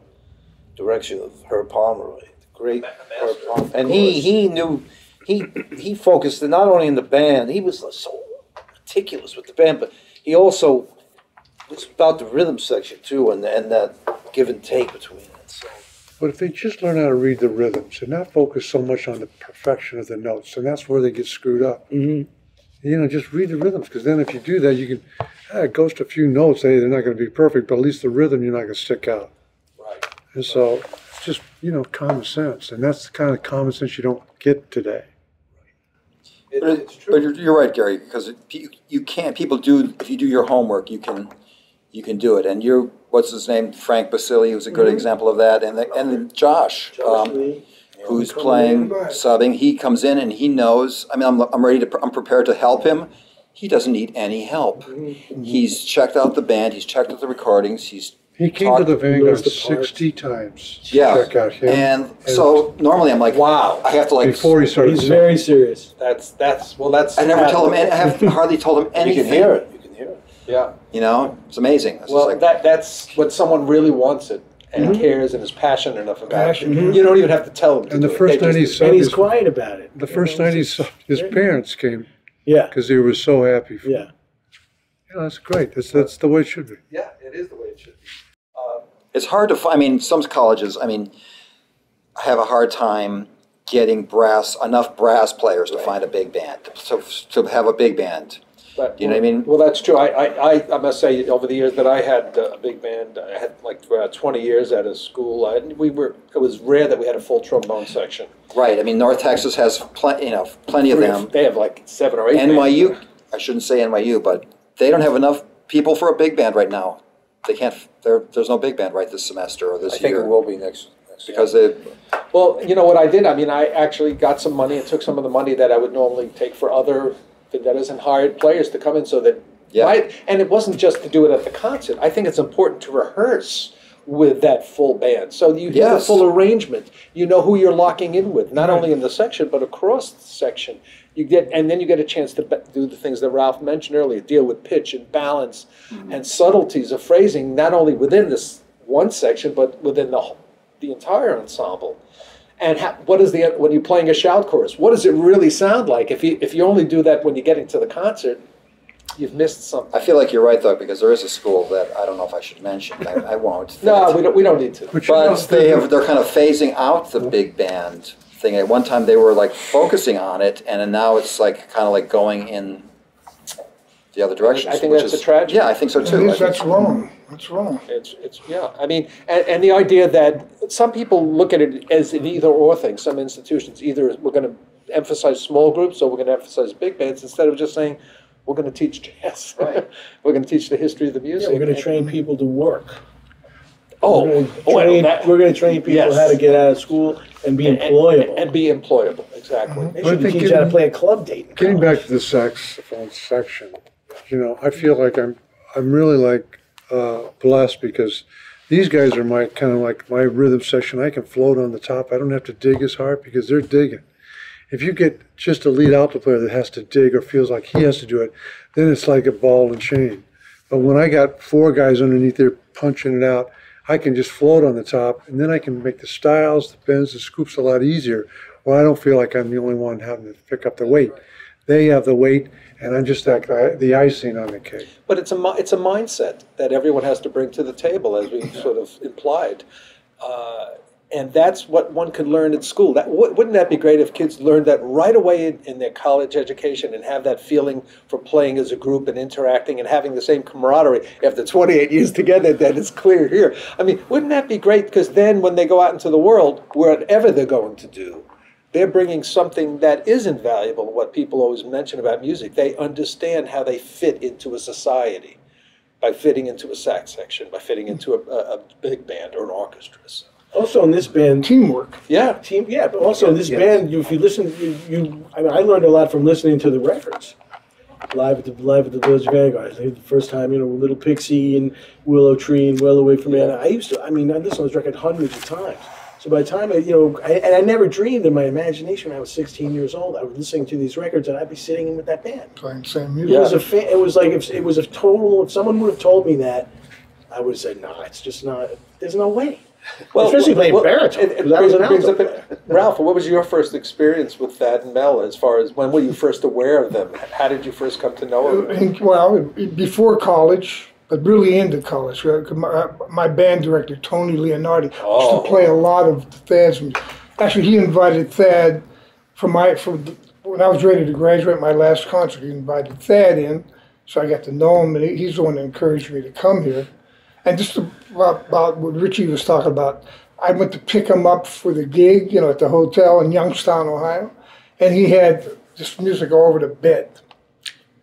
direction of Herb Pomeroy, the great Herb Pomeroy. And he knew, he focused not only in the band, he was so meticulous with the band, but he also was about the rhythm section too, and that give and take between it. So, But if they just learn how to read the rhythms and not focus so much on the perfection of the notes, and that's where they get screwed up. Mm-hmm. Just read the rhythms, because then if you do that, you can, it goes to a few notes, hey, they're not going to be perfect, but at least the rhythm, you're not going to stick out. Right. And so, it's just, common sense, and that's the kind of common sense you don't get today. It's true. But you're right, Gary, because you can't. People do. If you do your homework, you can do it. And what's his name? Frank Basili, who's a good example of that. And then Josh, Lee. who's playing subbing. He comes in and he knows. I mean, I'm prepared to help him. He doesn't need any help. He's checked out the band. He's checked out the recordings. He came to the Vanguard knows the parts. 60 times to Yeah, check out him. and so normally I'm like, Wow. I have to like. Before he started He's very serious. That's. I never tell him. I have hardly told him you anything. can hear it. You can hear it. Yeah. It's amazing. It's Well, just like, that's when someone really wants it and cares and is passionate enough about Passion. it. You don't even have to tell them. To And the do it. first They night he just- subbed, And he's quiet about it. the first night he subbed, his parents came Yeah, because they were so happy for him. yeah. That's great. That's the way it should be. Yeah, it is the way it should be. it's hard to find. I mean, some colleges. I mean, have a hard time getting enough brass players to find a big band to have a big band. But, You know what I mean? Well, that's true. I must say, over the years that I had a big band, I had like 20 years at a school. It was rare that we had a full trombone section. Right. I mean, North Texas has plenty of them. They have like 7 or 8. NYU. bands. I shouldn't say NYU, but they don't have enough people for a big band right now. They can't. There's no big band right this semester or this I think year it will be next because they. Well, you know what I did? I mean, I actually got some money and took some of the money that I would normally take for other vendettas and hired players to come in so that. Yeah. And it wasn't just to do it at the concert. I think it's important to rehearse with that full band. So you get the Yes. full arrangement. You know who you're locking in with, not only in the section, but across the section. And then you get a chance to do the things that Ralph mentioned earlier, deal with pitch and balance and subtleties of phrasing, not only within this one section, but within the entire ensemble. And when you're playing a shout chorus, what does it really sound like? If you only do that when you're getting to the concert, you've missed something. I feel like you're right though, because there is a school that I don't know if I should mention. I won't. No, we don't need to. But But they're kind of phasing out the big band thing. At one time they were like focusing on it, and then now it's like kind of like going in the other direction. I think that's a tragedy. Yeah, I think so At too. least that's wrong. That's wrong. It's yeah. I mean, and the idea that some people look at it as an either or thing. Some institutions either we're going to emphasize small groups or we're going to emphasize big bands instead of just saying we're going to teach jazz. Right. We're going to teach the history of the music. Yeah, we're going to train people to work. Oh, We're going to train people yes. how to get out of school and be employable. and be employable. Exactly. They But I should think teach how to play a club date. in Getting college. back to the saxophone section, I feel like I'm really like blessed because these guys are my kind of like my rhythm section. I can float on the top. I don't have to dig as hard because they're digging. If you get just a lead alto player that has to dig or feels like he has to do it, then it's like a ball and chain. But when I got 4 guys underneath there punching it out, I can just float on the top, and then I can make the styles, the bends, the scoops a lot easier, where I don't feel like I'm the only one having to pick up the weight. They have the weight, and I'm just like the icing on the cake. But it's a mindset that everyone has to bring to the table, as we sort of implied. And that's what one could learn at school. Wouldn't that be great if kids learned that right away in their college education and have that feeling for playing as a group and interacting and having the same camaraderie after 28 years together that is clear here? I mean, wouldn't that be great? Because then when they go out into the world, whatever they're going to do, they're bringing something that is invaluable, what people always mention about music. They understand how they fit into a society by fitting into a sax section, by fitting into a big band or an orchestra. So Also in this band, Teamwork. Yeah. but also in this band, if you listen, I mean, I learned a lot from listening to the records. Live at the Village Vanguard. I think the first time, Little Pixie and Willow Tree and Well Away from Anna. I listened to this record hundreds of times. So by the time I never dreamed in my imagination when I was 16 years old, I was listening to these records and I'd be sitting in with that band. Playing the same music. It was like it was a total. If someone would have told me that, I would have said, "No, it's just not. There's no way." Well, especially playing baritone. Ralph, what was your first experience with Thad and Mel? As far as when were you first aware of them? How did you first come to know them? Well, before college, but really into college. My band director, Tony Leonardi, used to play a lot of Thad's music. Actually, he invited Thad when I was ready to graduate my last concert. He invited Thad in, so I got to know him, and he's the one that encouraged me to come here. And just about what Richie was talking about, I went to pick him up for the gig, at the hotel in Youngstown, Ohio, and he had this music all over the bed.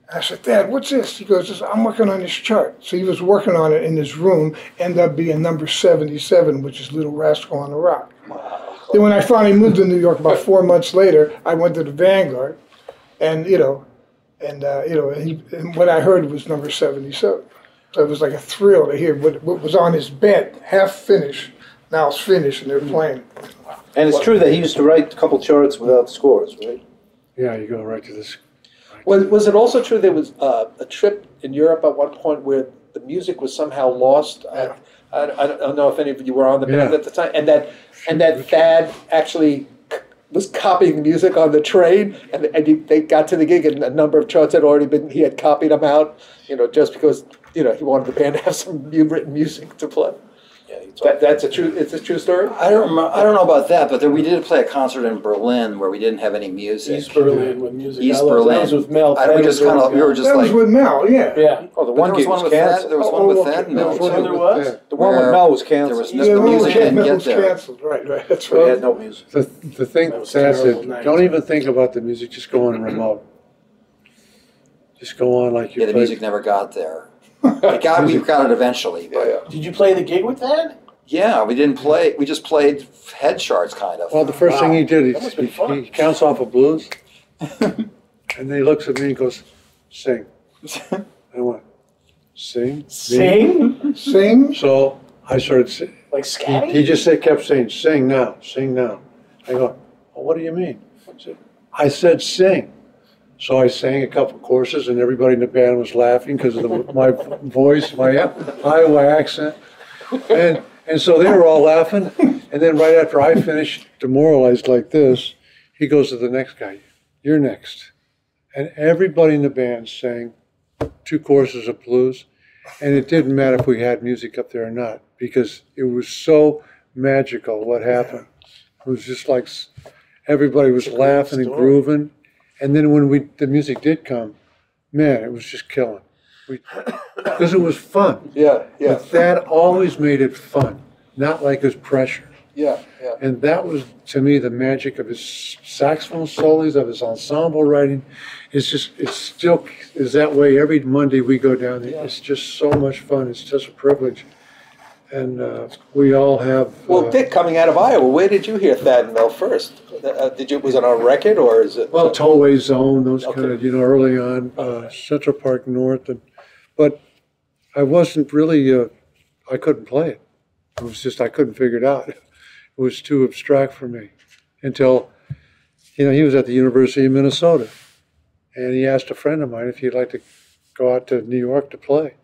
And I said, "Dad, what's this?" He goes, "I'm working on this chart." So he was working on it in his room, ended up being number 77, which is Little Rascal on the Rock. Wow. Then when I finally moved to New York about 4 months later, I went to the Vanguard, and what I heard was number 77. So it was like a thrill to hear what was on his bed, half finished. Now it's finished, and they're playing. And it's true that he used to write a couple charts without scores, right? Yeah, you go right to this. Was it also true there was a trip in Europe at one point where the music was somehow lost? Yeah. I don't know if any of you were on the band at the time, and that Thad actually was copying the music on the train, and they got to the gig, and a number of charts had already been. He had copied them out, just because he wanted the band to have some written music to play. Yeah, it's a true story. I don't know about that, but we did play a concert in Berlin where we didn't have any music. East Berlin with music. East Berlin. That was with Mel. We were just that was with Mel, yeah. Yeah. Oh, the one gig was canceled. There was one with Thad and Mel. There was? The one with Mel was canceled. The music didn't get there. Canceled. Right. That's We right. had no music. The thing Thad said, don't even think about the music, just go on remote. Just go on like you the music never got there. We got it eventually. But Did you play the gig with Thad? yeah, we didn't play. We just played head charts, kind of. Well, the first thing he did, That must've been fun. he counts off a blues, and then he looks at me and goes, "Sing." I went, "Sing? Sing? Sing. So I started singing. Like scatting? He just kept saying, "Sing now, sing now." I go, "Well, what do you mean?" I said, "Sing." So I sang a couple choruses, and everybody in the band was laughing because of my voice, my Iowa accent, and so they were all laughing. And then right after I finished, demoralized like this, he goes to the next guy, "You're next." And everybody in the band sang 2 choruses of blues, and it didn't matter if we had music up there or not, because it was so magical what happened. It was just like everybody was laughing and grooving. And then when the music did come, man, it was just killing. Because it was fun. Yeah. But that always made it fun, not like it was pressure. Yeah. And that was, to me, the magic of his saxophone solos, of his ensemble writing. It still is that way. Every Monday we go down there. It's just so much fun. It's just a privilege. And we all have... Well, Dick, coming out of Iowa, where did you hear Thad and Mel first? Was it on a record, or is it... Well, Tollway Zone, those kind of, early on, Central Park North. But I wasn't really, I couldn't play it. It was just, I couldn't figure it out. It was too abstract for me until, he was at the University of Minnesota. And he asked a friend of mine if he'd like to go out to New York to play.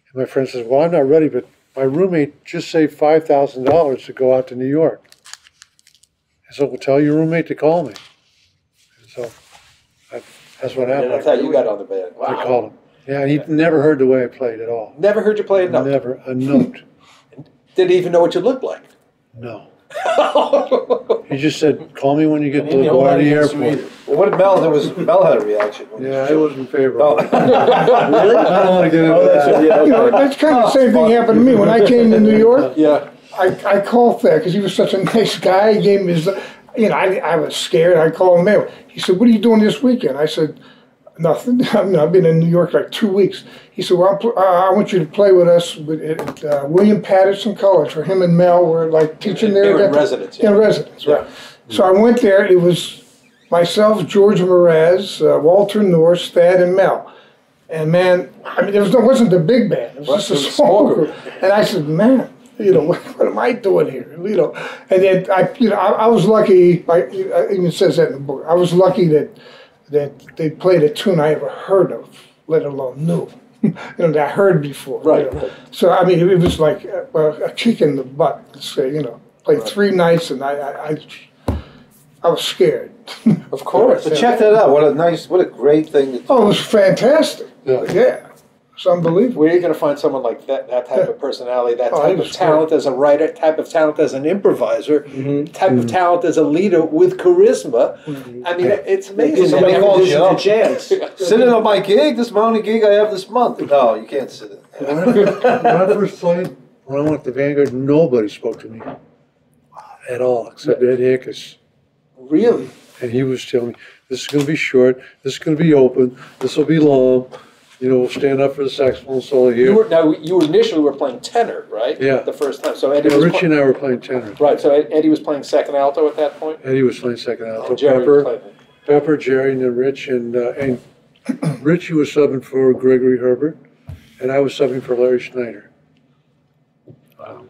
And my friend says, "Well, I'm not ready, but my roommate just saved $5,000 to go out to New York." I said, "Well, tell your roommate to call me." And so that's what happened. And that's how you got on the band. Wow. I called him. Yeah, and he never heard the way I played at all. Never heard you play a note? Never a note. Didn't even know what you looked like? No. He just said, "Call me when you get to LaGuardia Airport." Well, what did Mel? Mel had a reaction. Yeah, it wasn't favorable. Oh. I don't want to get into that. That's kind of the same thing happened to me when I came to New York. Yeah. I called Thad because he was such a nice guy. He gave me his, I was scared. I called him in. He said, "What are you doing this weekend?" I said, Nothing. I've been in New York like 2 weeks. He said, well, I want you to play with us at William Patterson College, where him and Mel were like teaching there. In residence. In residence, right. So I went there. It was myself, George Mraz, Walter Norse, Thad and Mel. And man, I mean, wasn't a big band. It was just a small group. And I said, man, what am I doing here? And then I was lucky. It even says that in the book. I was lucky that they played a tune I ever heard of, let alone knew. That I heard before. Right. So I mean, it was like a kick in the butt to say, played 3 nights, and I was scared. Of course. But check that out. What a great thing. Oh, it was fantastic. Yeah. It's unbelievable. Where are you going to find someone like that type of personality, that Oh, type he of was talent as a writer, type of talent as an improviser, type of talent as a leader with charisma? I mean, it's amazing. Somebody calls you up. Jazz. Sit in on my gig. This is my only gig I have this month. No, you can't sit in. When I first played, when I went to Vanguard, nobody spoke to me at all, except Ed Hickes. Really? And he was telling me, this is going to be short, this is going to be open, this will be long, we'll stand up for the saxophone solo here. You initially were playing tenor, right? Yeah. The first time. So Eddie Yeah, was Richie and I were playing tenor. right. So Eddie was playing second alto at that point. Eddie was playing second alto. Jerry was playing. Pepper, Jerry, and then Rich. And Richie was subbing for Gregory Herbert, and I was subbing for Larry Schneider. Wow.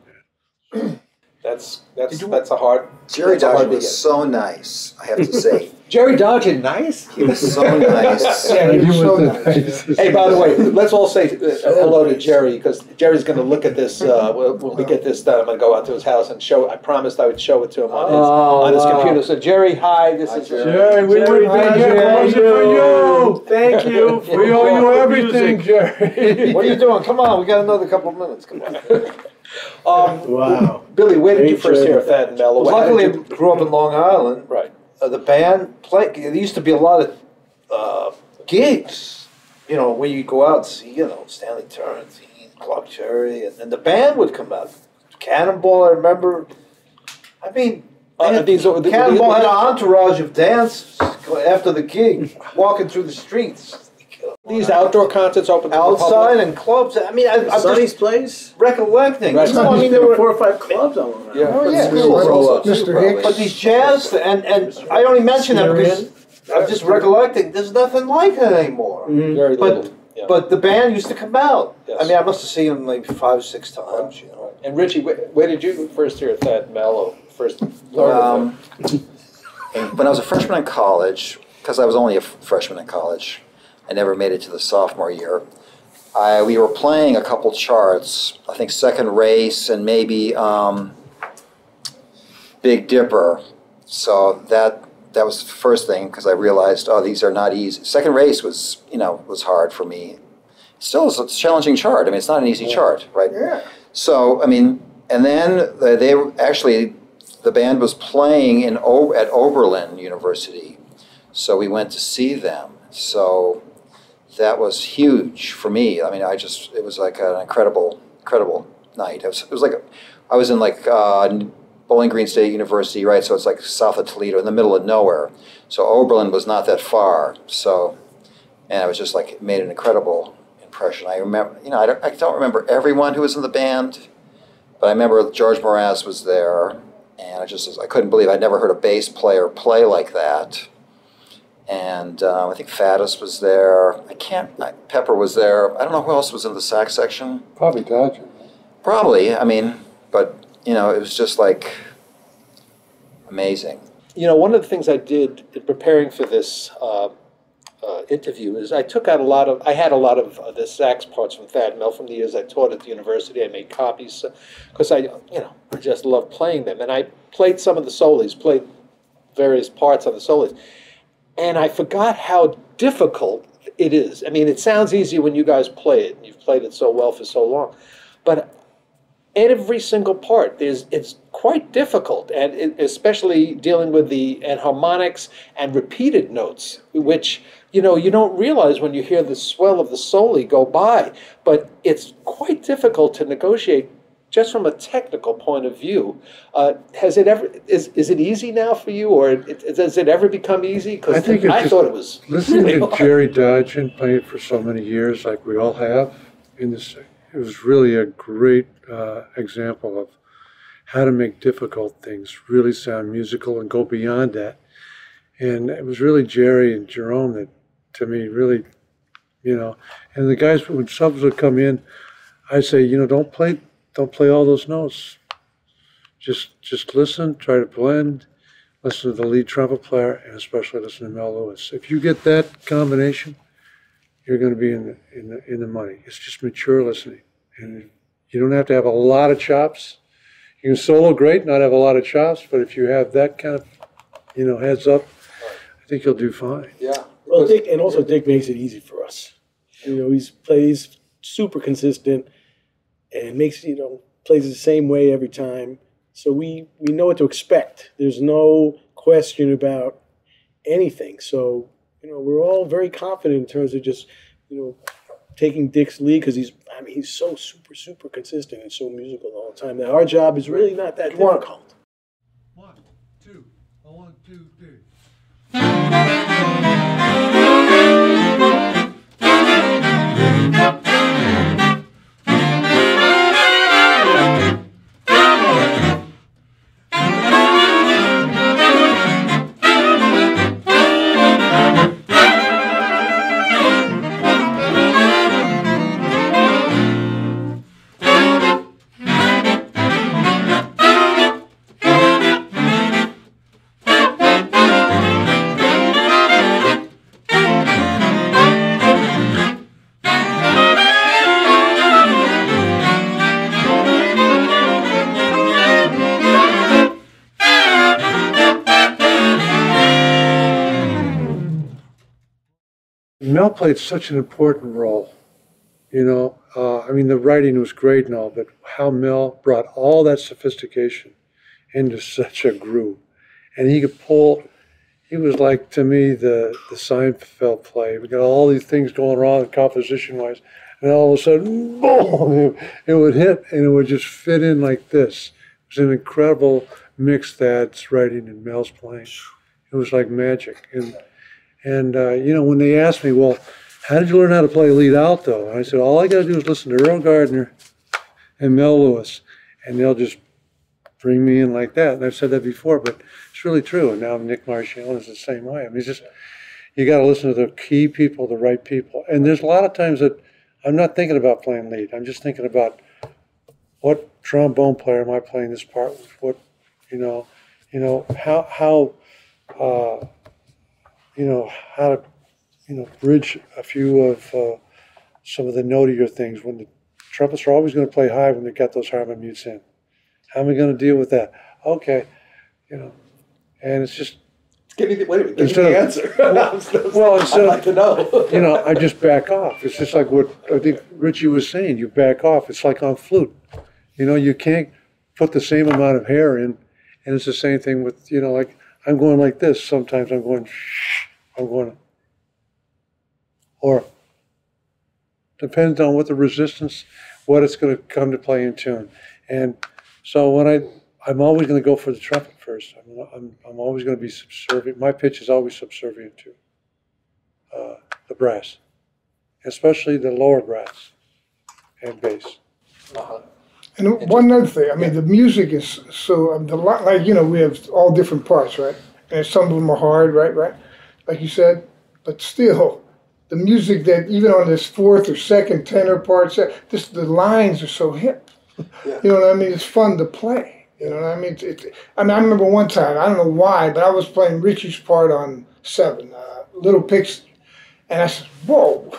That's a hard. Jerry that's a hard Dodgen to was get. so nice, I have to say. Jerry Dodgen, nice. He was so nice. Yeah, he was so the nice. nicest. Hey, by the way, let's all say hello to Jerry, because Jerry's going to look at this when we get this done. I'm going to go out to his house and show. I promised I would show it to him on his computer. So Jerry, hi. This is Jerry, we Jerry, were hi, here Jerry. for you. Thank you. We owe you everything, Jerry. What are you doing? Come on, we got another couple of minutes. Come on. Wow. Billy, where did you Great first Jerry. hear Thad and Mel? Well, How did luckily, you- I grew up in Long Island. right. The band played. There used to be a lot of gigs, where you go out and see, Stanley Turner, Clark Cherry, and the band would come out. Cannonball, I remember. I mean, Cannonball had an entourage of dancers after the gig, walking through the streets. These outdoor concerts open to the Outside public? and clubs. I mean, I'm Sonny's just place? recollecting. Right. No, I mean, there were 4 or 5 clubs all around. Yeah. Oh, yeah. Mr. Hicks. But these jazz, and I only mention that because I'm just recollecting, there's nothing like that anymore. Very But little. Yeah. but the band used to come out. Yes. I mean, I must have seen them maybe 5 or 6 times, And Richie, where did you first hear Thad and Mel or first learn of them? When I was a freshman in college, because I was only a freshman in college, I never made it to the sophomore year. We were playing a couple charts, I think Second Race and maybe Big Dipper. So that was the first thing, because I realized, these are not easy. Second Race was hard for me. Still is a challenging chart. I mean, it's not an easy chart, right? Yeah. So, I mean, and then they actually, the band was playing at Oberlin University. So we went to see them. So that was huge for me. I mean, it was like an incredible night. It was like, I was in Bowling Green State University, right? So it's like south of Toledo, in the middle of nowhere. So Oberlin was not that far. So, and I was just like, it made an incredible impression. I remember, I don't remember everyone who was in the band, but I remember George Mraz was there, and I couldn't believe I'd never heard a bass player play like that. And I think Faddis was there. Pepper was there. I don't know who else was in the sax section. Probably Dodger. Probably. I mean, but it was just like amazing. One of the things I did in preparing for this interview is I had a lot of the sax parts from Thad and Mel from the years I taught at the university. I made copies because I just loved playing them, and I played some of the solis, played various parts of the solis, and I forgot how difficult it is. I mean, it sounds easy when you guys play it, and you've played it so well for so long, but every single part it's quite difficult, and especially dealing with the harmonics and repeated notes, which you don't realize when you hear the swell of the soli go by, but it's quite difficult to negotiate just from a technical point of view, has it ever is it easy now for you, or does it ever become easy? Because I thought it was listening really to hard. Jerry Dodgen playing for so many years, like we all have in this. It was really a great example of how to make difficult things really sound musical and go beyond that. And it was really Jerry and Jerome that, to me, really, and the guys, when subs would come in, I'd say, don't play all those notes. Just listen, try to blend, listen to the lead trumpet player, and especially listen to Mel Lewis. If you get that combination, you're going to be in the money. It's just mature listening, and you don't have to have a lot of chops. You can solo great, not have a lot of chops, but if you have that kind of, heads up, I think you'll do fine. Yeah. Well, Dick makes it easy for us. He plays super consistent and plays the same way every time. So we know what to expect. There's no question about anything. So, we're all very confident in terms of just, taking Dick's lead because he's so super, super consistent and so musical all the time that our job is really not that difficult. 1, 2, 1, 2, 3. Mel played such an important role, the writing was great and all, but how Mel brought all that sophistication into such a groove. And he was like, to me, the Seinfeld play. We got all these things going wrong composition-wise, and all of a sudden, boom, it would hit, and it would just fit in like this. It was an incredible mix, Thad's writing and Mel's playing. It was like magic. And when they asked me, well, how did you learn how to play lead alto? And I said, all I got to do is listen to Earl Gardner and Mel Lewis, and they'll just bring me in like that. And I've said that before, but it's really true. And now Nick Marchione is the same way. It's just, you got to listen to the key people, the right people. And there's a lot of times that I'm not thinking about playing lead. I'm just thinking about what trombone player am I playing this part with? What, how to, bridge a few of some of the notier things when the trumpets are always going to play high when they got those harmony mutes in. How am I going to deal with that? Okay, and it's just. Give me the answer. I'd like to know. I just back off. It's just like what I think Richie was saying. You back off. It's like on flute. You can't put the same amount of hair in, and it's the same thing with, like I'm going like this. Sometimes I'm going, or depends on what the resistance, what it's going to come to play in tune. And so when I'm always going to go for the trumpet first. I'm always going to be subservient. My pitch is always subservient to the brass, especially the lower brass and bass. And one other thing, the music is so, we have all different parts, right? And some of them are hard, right? Like you said, but still, the music that, even on this fourth or second tenor parts, the lines are so hip. Yeah. You know what I mean? It's fun to play. You know what I mean? I remember one time, I don't know why, but I was playing Richie's part on 7, Little Pixie. And I said, whoa.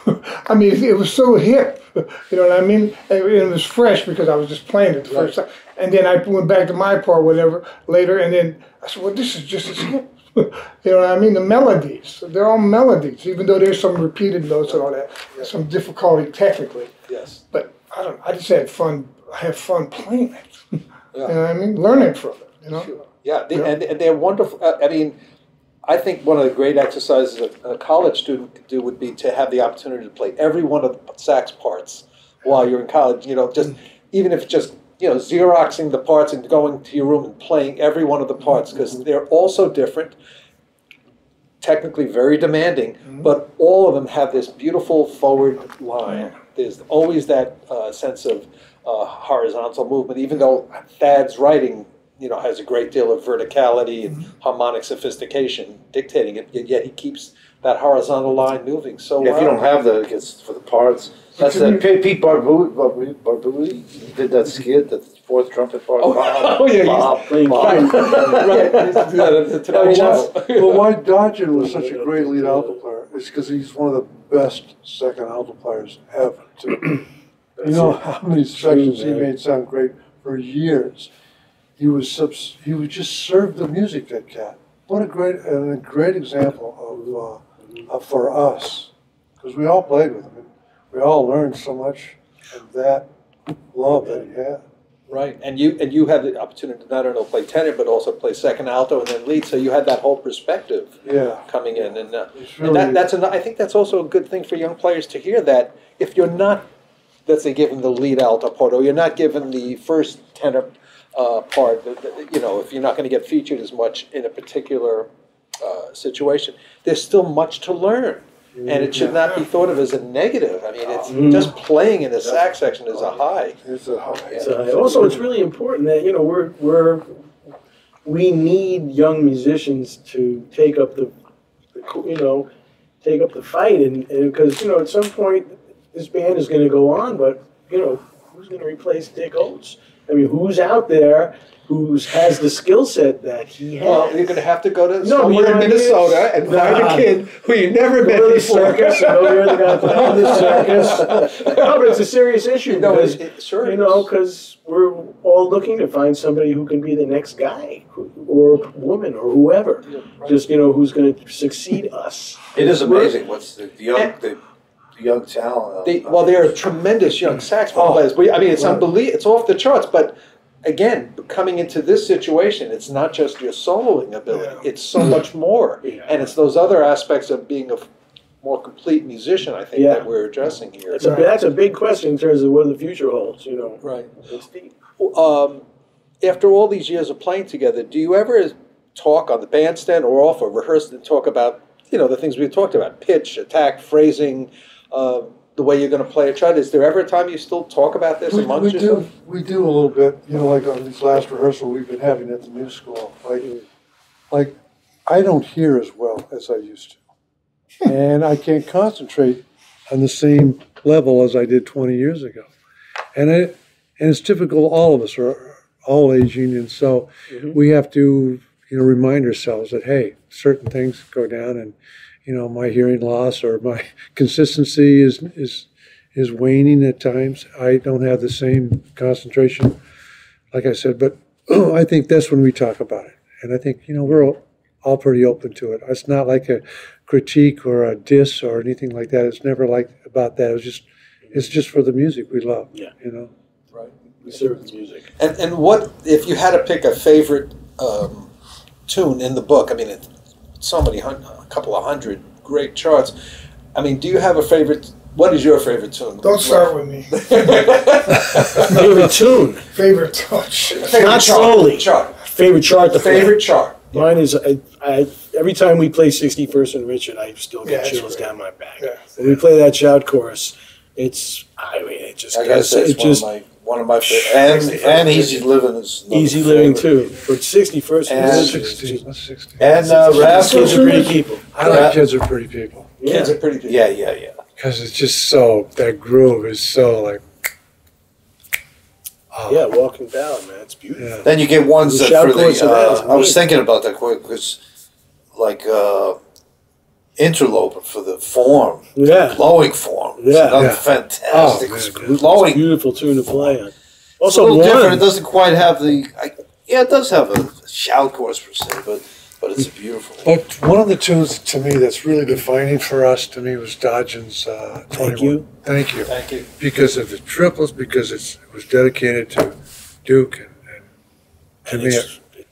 It was so hip. You know what I mean? And it was fresh because I was just playing it the first time. And then I went back to my part, whatever, later. And then I said, well, this is just as hip. You know what I mean? The melodies, they're all melodies, even though there's some repeated notes and all that, some difficulty technically. Yes. But I just had fun. I had fun playing it. You know what I mean? Learning from it. Sure. Yeah, and they're wonderful. I think one of the great exercises a college student could do would be to have the opportunity to play every one of the sax parts while you're in college. Just even if it's just Xeroxing the parts and going to your room and playing every one of the parts, because they're all so different, technically very demanding, but all of them have this beautiful forward line. There's always that sense of horizontal movement, even though Thad's writing, has a great deal of verticality and harmonic sophistication dictating it, yet he keeps that horizontal line moving so well. If you don't have that, it gets for the parts. That's that Pete Barbouille did that skit, that fourth trumpet part. Well, why Dodgen was such a great lead alto player is because he's one of the best second alto players ever, too. You know how many sections he made sound great for years. He would just serve the music, that cat. What a great example of for us, because we all played with him. We all learned so much of that love that he had. Right, and you had the opportunity to not only play tenor but also play second alto and then lead, so you had that whole perspective coming in, and I think that's also a good thing for young players to hear, that if you're not, let's say, given the lead alto part, or you're not given the first tenor part, if you're not going to get featured as much in a particular situation, there's still much to learn. And it should not be thought of as a negative. I mean, it's just playing in the sax section is a high. It's a high. Also, it's really important that we need young musicians to take up the fight, and because at some point this band is going to go on, but who's going to replace Dick Oates? I mean, who's out there who has the skill set that he has? Well, you're going to have to go to somewhere in Minnesota and find a kid who you never met before. Circus, you're the guy playing the circus. No, but it's a serious issue. Because, because we're all looking to find somebody who can be the next guy, or woman, or whoever. Just, who's going to succeed us. It is amazing what's the young talent. They're tremendous young saxophone players. I mean, it's unbelievable. It's off the charts, but again, coming into this situation, it's not just your soloing ability. It's so much more. And it's those other aspects of being a more complete musician, I think, that we're addressing here. That's a big question in terms of what the future holds, Right. It's deep. After all these years of playing together, do you ever talk on the bandstand or off or rehearse and talk about, the things we talked about, pitch, attack, phrasing, the way you're going to play a chart? Is there ever a time you still talk about this amongst yourself? We do a little bit, like on these last rehearsal we've been having at the new school. Like I don't hear as well as I used to. And I can't concentrate on the same level as I did 20 years ago. And it's typical, all of us are all aging, and so we have to, remind ourselves that, hey, certain things go down, and my hearing loss or my consistency is waning at times. I don't have the same concentration, like I said, but I think that's when we talk about it. And I think, we're all pretty open to it. It's not like a critique or a diss or anything like that. It's never like about that. It's just for the music we love, Right. We serve the music. And what, if you had to pick a favorite tune in the book, I mean, it's so many, a couple of hundred great charts. I mean, do you have a favorite? What is your favorite tune? Don't start with me. Favorite tune? Favorite touch. Not slowly. Chart. Favorite chart to play. Favorite chart. Mine is, I every time we play 61st and Richard, I still get chills down my back. Yeah. When we play that shout chorus, it just I gotta say, it's one of my favorite, and Easy Living is Easy Living too. But 61st and 60. And Kids are pretty people. I like Kids Are Pretty People. Kids are pretty people. Yeah. Because it's just so, that groove is so like, Yeah, Walking Down, man, it's beautiful. yeah. Then you get ones The that shout for chorus of that is I was amazing. thinking about that quick because, like, Interloper for the form, Yeah. blowing form. It's Yeah. another Yeah. fantastic man. blowing. Beautiful tune to play on. It's a Also, little different. It one. doesn't quite have the. It does have a shout chorus per se, but it's beautiful. But one of the tunes to me that's really defining for us, to me, was Dodgen's 21. Thank You. Thank You. Thank you. Because of the triples, because it was dedicated to Duke, and to me,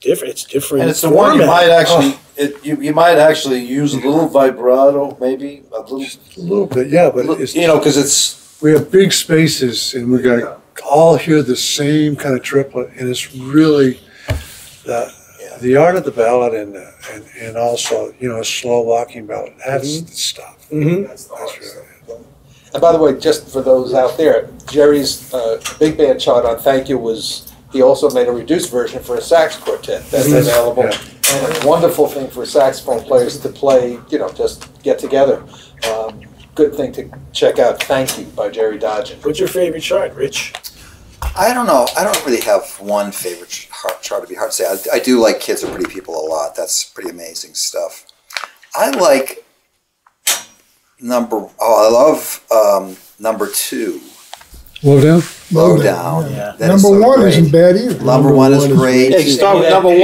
It's different. And it's the one you format. might actually. You might actually use a little vibrato, maybe a little. just a little bit, yeah, but it's, Because it's. we have big spaces, and we got to all hear the same kind of triplet, and it's really the art of the ballad and also, you know, a slow walking ballad. That's the stuff. That's really it. And by the way, just for those out there, Jerry's big band chart on Thank You was, he also made a reduced version for a sax quartet that's available. Yeah. And a wonderful thing for saxophone players to play, you know, just get together. Good thing to check out, Thank You by Jerry Dodgen. What's your favorite chart, Rich? I don't know. I don't really have one favorite chart. It'd be hard to say. I do like Kids Are Pretty People a lot. That's pretty amazing stuff. I like I love number 2. Low Down? Low Down. Yeah. Number 1 isn't bad either. Number one is great. Yeah, you start with number 1.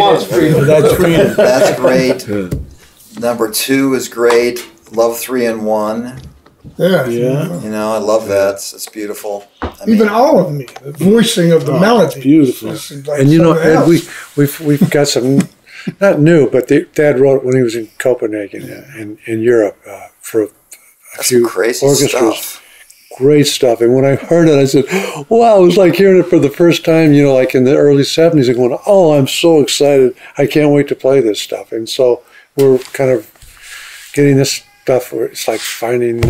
That's freedom. That's great. Number 2 is great. Love 3 and 1. Yeah. You know, I love that. It's beautiful. Even all of me, the voicing of the melody. Beautiful. Like And you know, Ed, else. we've got some, not new, but Thad wrote it when he was in Copenhagen in Europe for a That's few some crazy orchestras. stuff. Great stuff. And when I heard it, I said, wow, it was like hearing it for the first time, you know, like in the early 70s, and going, oh, I'm so excited. I can't wait to play this stuff. And so we're kind of getting this stuff where it's like finding,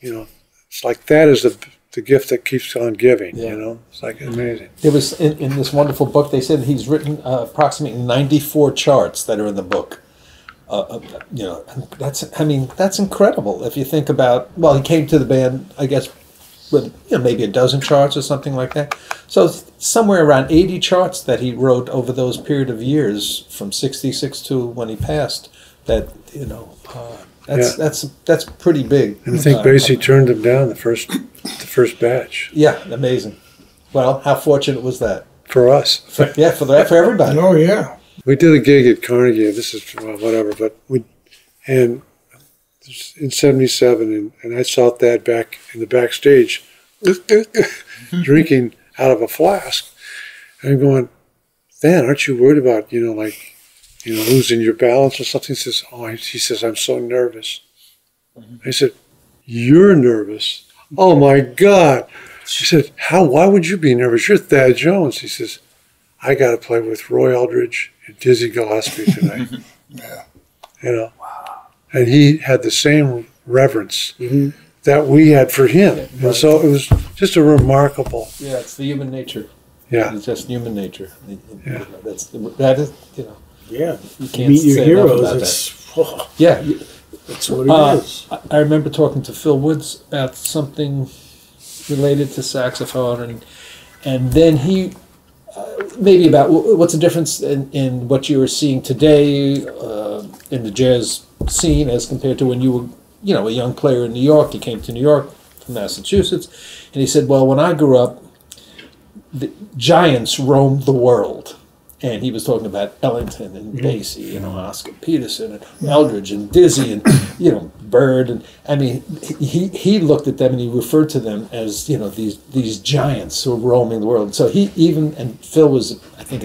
you know, it's like that is the gift that keeps on giving, you know? It's like amazing. It was in this wonderful book, they said he's written approximately 94 charts that are in the book. You know, that's incredible. If you think about, well, he came to the band, I guess, with, you know, maybe a dozen charts or something like that. So somewhere around 80 charts that he wrote over those period of years from 66 to when he passed. That, you know, that's pretty big. And I think Basie turned him down the first batch. Yeah, amazing. Well, how fortunate was that? For us. For everybody. Oh, yeah. We did a gig at Carnegie. This is whatever, but in '77, and I saw Thad back in the backstage drinking out of a flask. And I'm going, Thad, aren't you worried about, you know, like, you know, losing your balance or something? He says, I'm so nervous. I said, you're nervous? Oh my God. He said, why would you be nervous? You're Thad Jones. He says, I got to play with Roy Eldridge and Dizzy Gillespie tonight. You know, and he had the same reverence that we had for him. And so it was just a remarkable. Yeah, it's the human nature. Yeah. It's just human nature. Yeah. That is, you know. Yeah. You can't Meet your say heroes. enough about that. Yeah. That's what it is. I remember talking to Phil Woods about something related to saxophone, and then he, maybe about what's the difference in what you are seeing today in the jazz scene as compared to when you were, you know, a young player in New York. You came to New York from Massachusetts, and he said, well, when I grew up, the giants roamed the world. And he was talking about Ellington and Basie, you know, Oscar Peterson and Eldridge and Dizzy and, you know, Bird. And I mean, he looked at them and he referred to them as, you know, these giants who were roaming the world. So he even, and Phil was, I think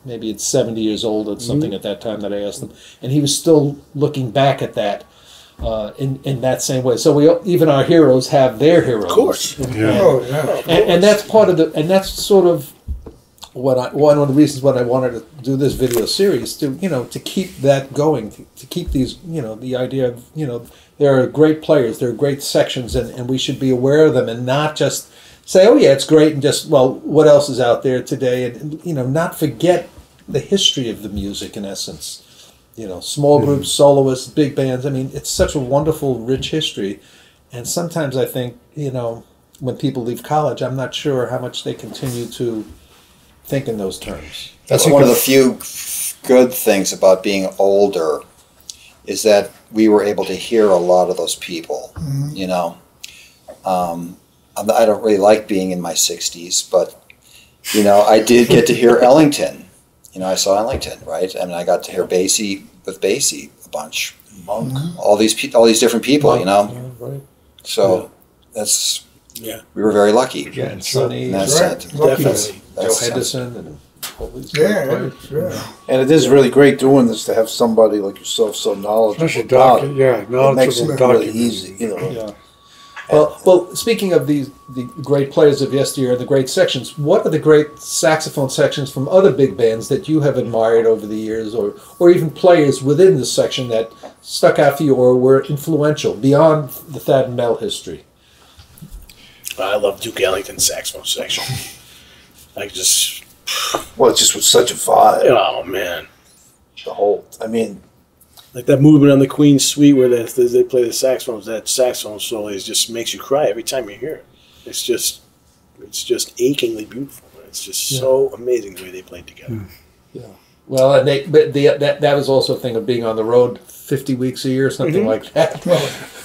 maybe it's 70 years old or something at that time that I asked him. And he was still looking back at that in that same way. So even our heroes have their heroes. Of course. And that's part of and that's sort of, one of the reasons why I wanted to do this video series, to keep that going, to keep these, you know, the idea of, you know, there are great players, there are great sections, and we should be aware of them and not just say, oh yeah, it's great, and just, well, what else is out there today, and you know, not forget the history of the music in essence. You know, small groups, soloists, big bands. I mean, it's such a wonderful, rich history, and sometimes I think, you know, when people leave college, I'm not sure how much they continue to think in those terms. That's one of the few good things about being older is that we were able to hear a lot of those people, you know. I don't really like being in my 60s, but, you know, I did get to hear Ellington. You know, I saw Ellington, right? And I got to hear Basie a bunch. Monk. All these different people, Monk, you know. Yeah, right. So that's, we were very lucky. Yeah, and Sonny. Definitely. Joe Henderson and all these And it is really great doing this to have somebody like yourself so knowledgeable. Especially knowledgeable it makes it really easy, you know. Well, speaking of the great players of yesteryear and the great sections, what are the great saxophone sections from other big bands that you have admired over the years, or even players within the section that stuck out for you or were influential beyond the Thad and Mel history? I love Duke Ellington's saxophone section. Like just, Well, it just was such a vibe. oh man, The whole, I mean, like that movement on the Queen's Suite where they play the saxophones. That saxophone solo just makes you cry every time you hear it. It's just achingly beautiful. It's just so amazing the way they played together. Yeah. Well, and that was also a thing of being on the road 50 weeks a year, something like that.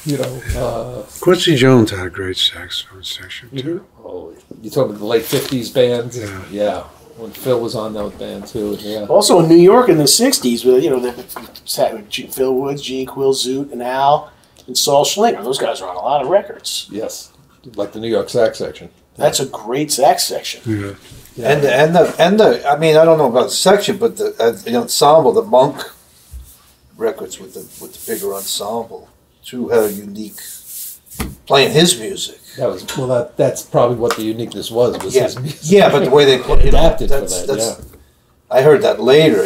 You know, Quincy Jones had a great saxophone section too. oh, you talk about the late 50s bands? Yeah. Yeah. When Phil was on that band too, yeah. Also in New York in the '60s, with Phil Woods, Gene Quill, Zoot, and Al, and Saul Schlinger. Those guys are on a lot of records. Yes, like the New York sax section. That's a great sax section. Yeah. Yeah. and the I mean, I don't know about the section, but the ensemble, the Monk records with the bigger ensemble, too, had a unique playing his music. That was that's probably what the uniqueness was his music. Yeah, but the way they play, Adapted for that, yeah. I heard that later.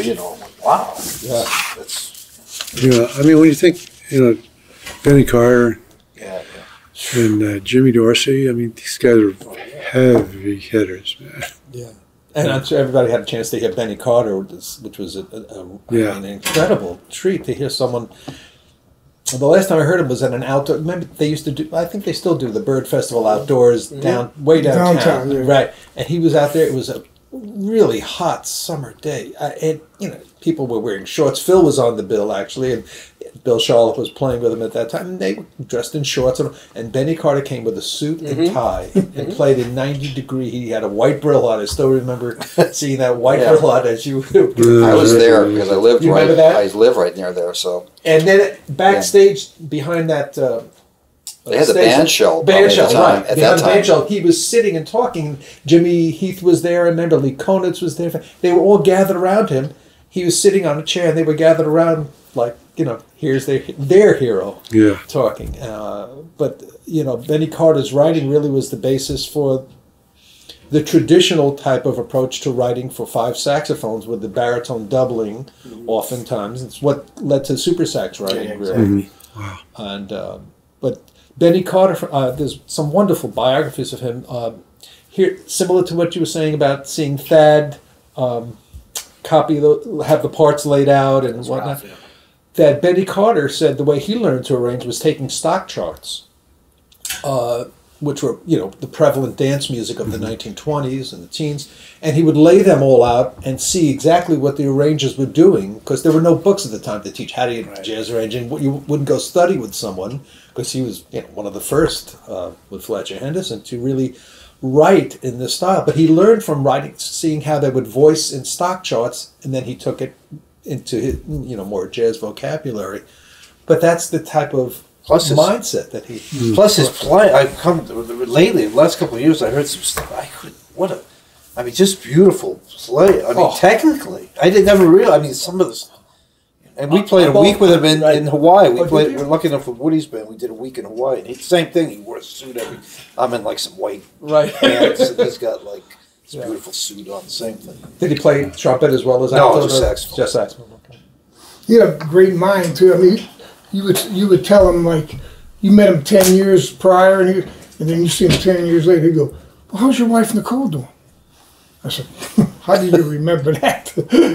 Wow. Yeah. That's Yeah, I mean, when you think, Benny Carter yeah. and Jimmy Dorsey, I mean, these guys are heavy hitters, man. Yeah. And I'm sure everybody had a chance to hear Benny Carter, which was an incredible treat to hear someone. The last time I heard him was at an outdoor. Remember, they used to do. I think they still do the Bird Festival outdoors way downtown. Yeah. Right? And he was out there. It was a really hot summer day, and people were wearing shorts. Phil was on the bill actually, and Bill Charlotte was playing with him at that time. And they were dressed in shorts, and Benny Carter came with a suit and tie and played in 90-degree. He had a white brill on. I still remember seeing that white brill on as you. I was there because I lived You right. remember that? I live right near there, so And then backstage behind that. they had the stage- band shell. Band probably shell, at the time. right. At Behind that the band time, shell, he was sitting and talking. Jimmy Heath was there. I remember Lee Konitz was there. They were all gathered around him. He was sitting on a chair, and they were gathered around like, here's their hero Yeah. talking. But, Benny Carter's writing really was the basis for the traditional type of approach to writing for five saxophones with the baritone doubling oftentimes. It's what led to super sax writing, Yeah, really. exactly. Wow. And but Benny Carter, there's some wonderful biographies of him. Here, similar to what you were saying about seeing Thad have the parts laid out and whatnot. Ralph, yeah. That Benny Carter said the way he learned to arrange was taking stock charts, which were the prevalent dance music of the 1920s and the teens, and he would lay them all out and see exactly what the arrangers were doing, because there were no books at the time to teach how to jazz arranging. You wouldn't go study with someone, because he was one of the first with Fletcher Henderson to really write in this style. But he learned from writing, seeing how they would voice in stock charts, and then he took it into his more jazz vocabulary. But that's the type of mindset that he. Plus his play. I've come lately. The last couple of years, I heard some stuff. Just beautiful play. Technically, I did never realize. Some of this. And we played a week with him in Hawaii. We're lucky enough with Woody's band. We did a week in Hawaii. And same thing. He wore a suit I'm in like some white pants, and he's got like this beautiful suit on. Same thing. Did he play trumpet as well as No, just saxophone. Just saxophone. Okay. He had a great mind too. I mean, you would tell him like you met him 10 years prior, and then you see him 10 years later. He'd go, "Well, how's your wife Nicole doing?" I said, "How do you remember that?"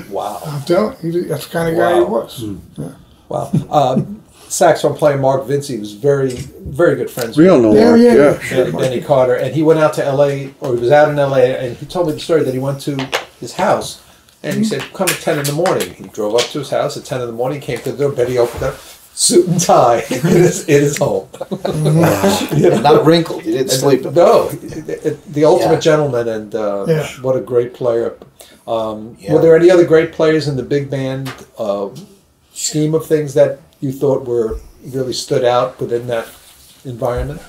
Wow. I'm telling you, that's the kind of guy he was. Yeah. Wow. Saxophone player Mark Vinci was very, very good friends We all know Yeah, Mark, yeah, yeah. yeah. Benny Carter, and he went out to L.A., or he was out in L.A., and he told me the story that he went to his house, and he said, "Come at 10 in the morning." He drove up to his house at 10 in the morning, came to the door, Benny opened up, suit and tie in his home. Not wrinkled. He didn't sleep. No, the ultimate gentleman, and what a great player. Were there any other great players in the big band scheme of things that you thought really stood out within that environment?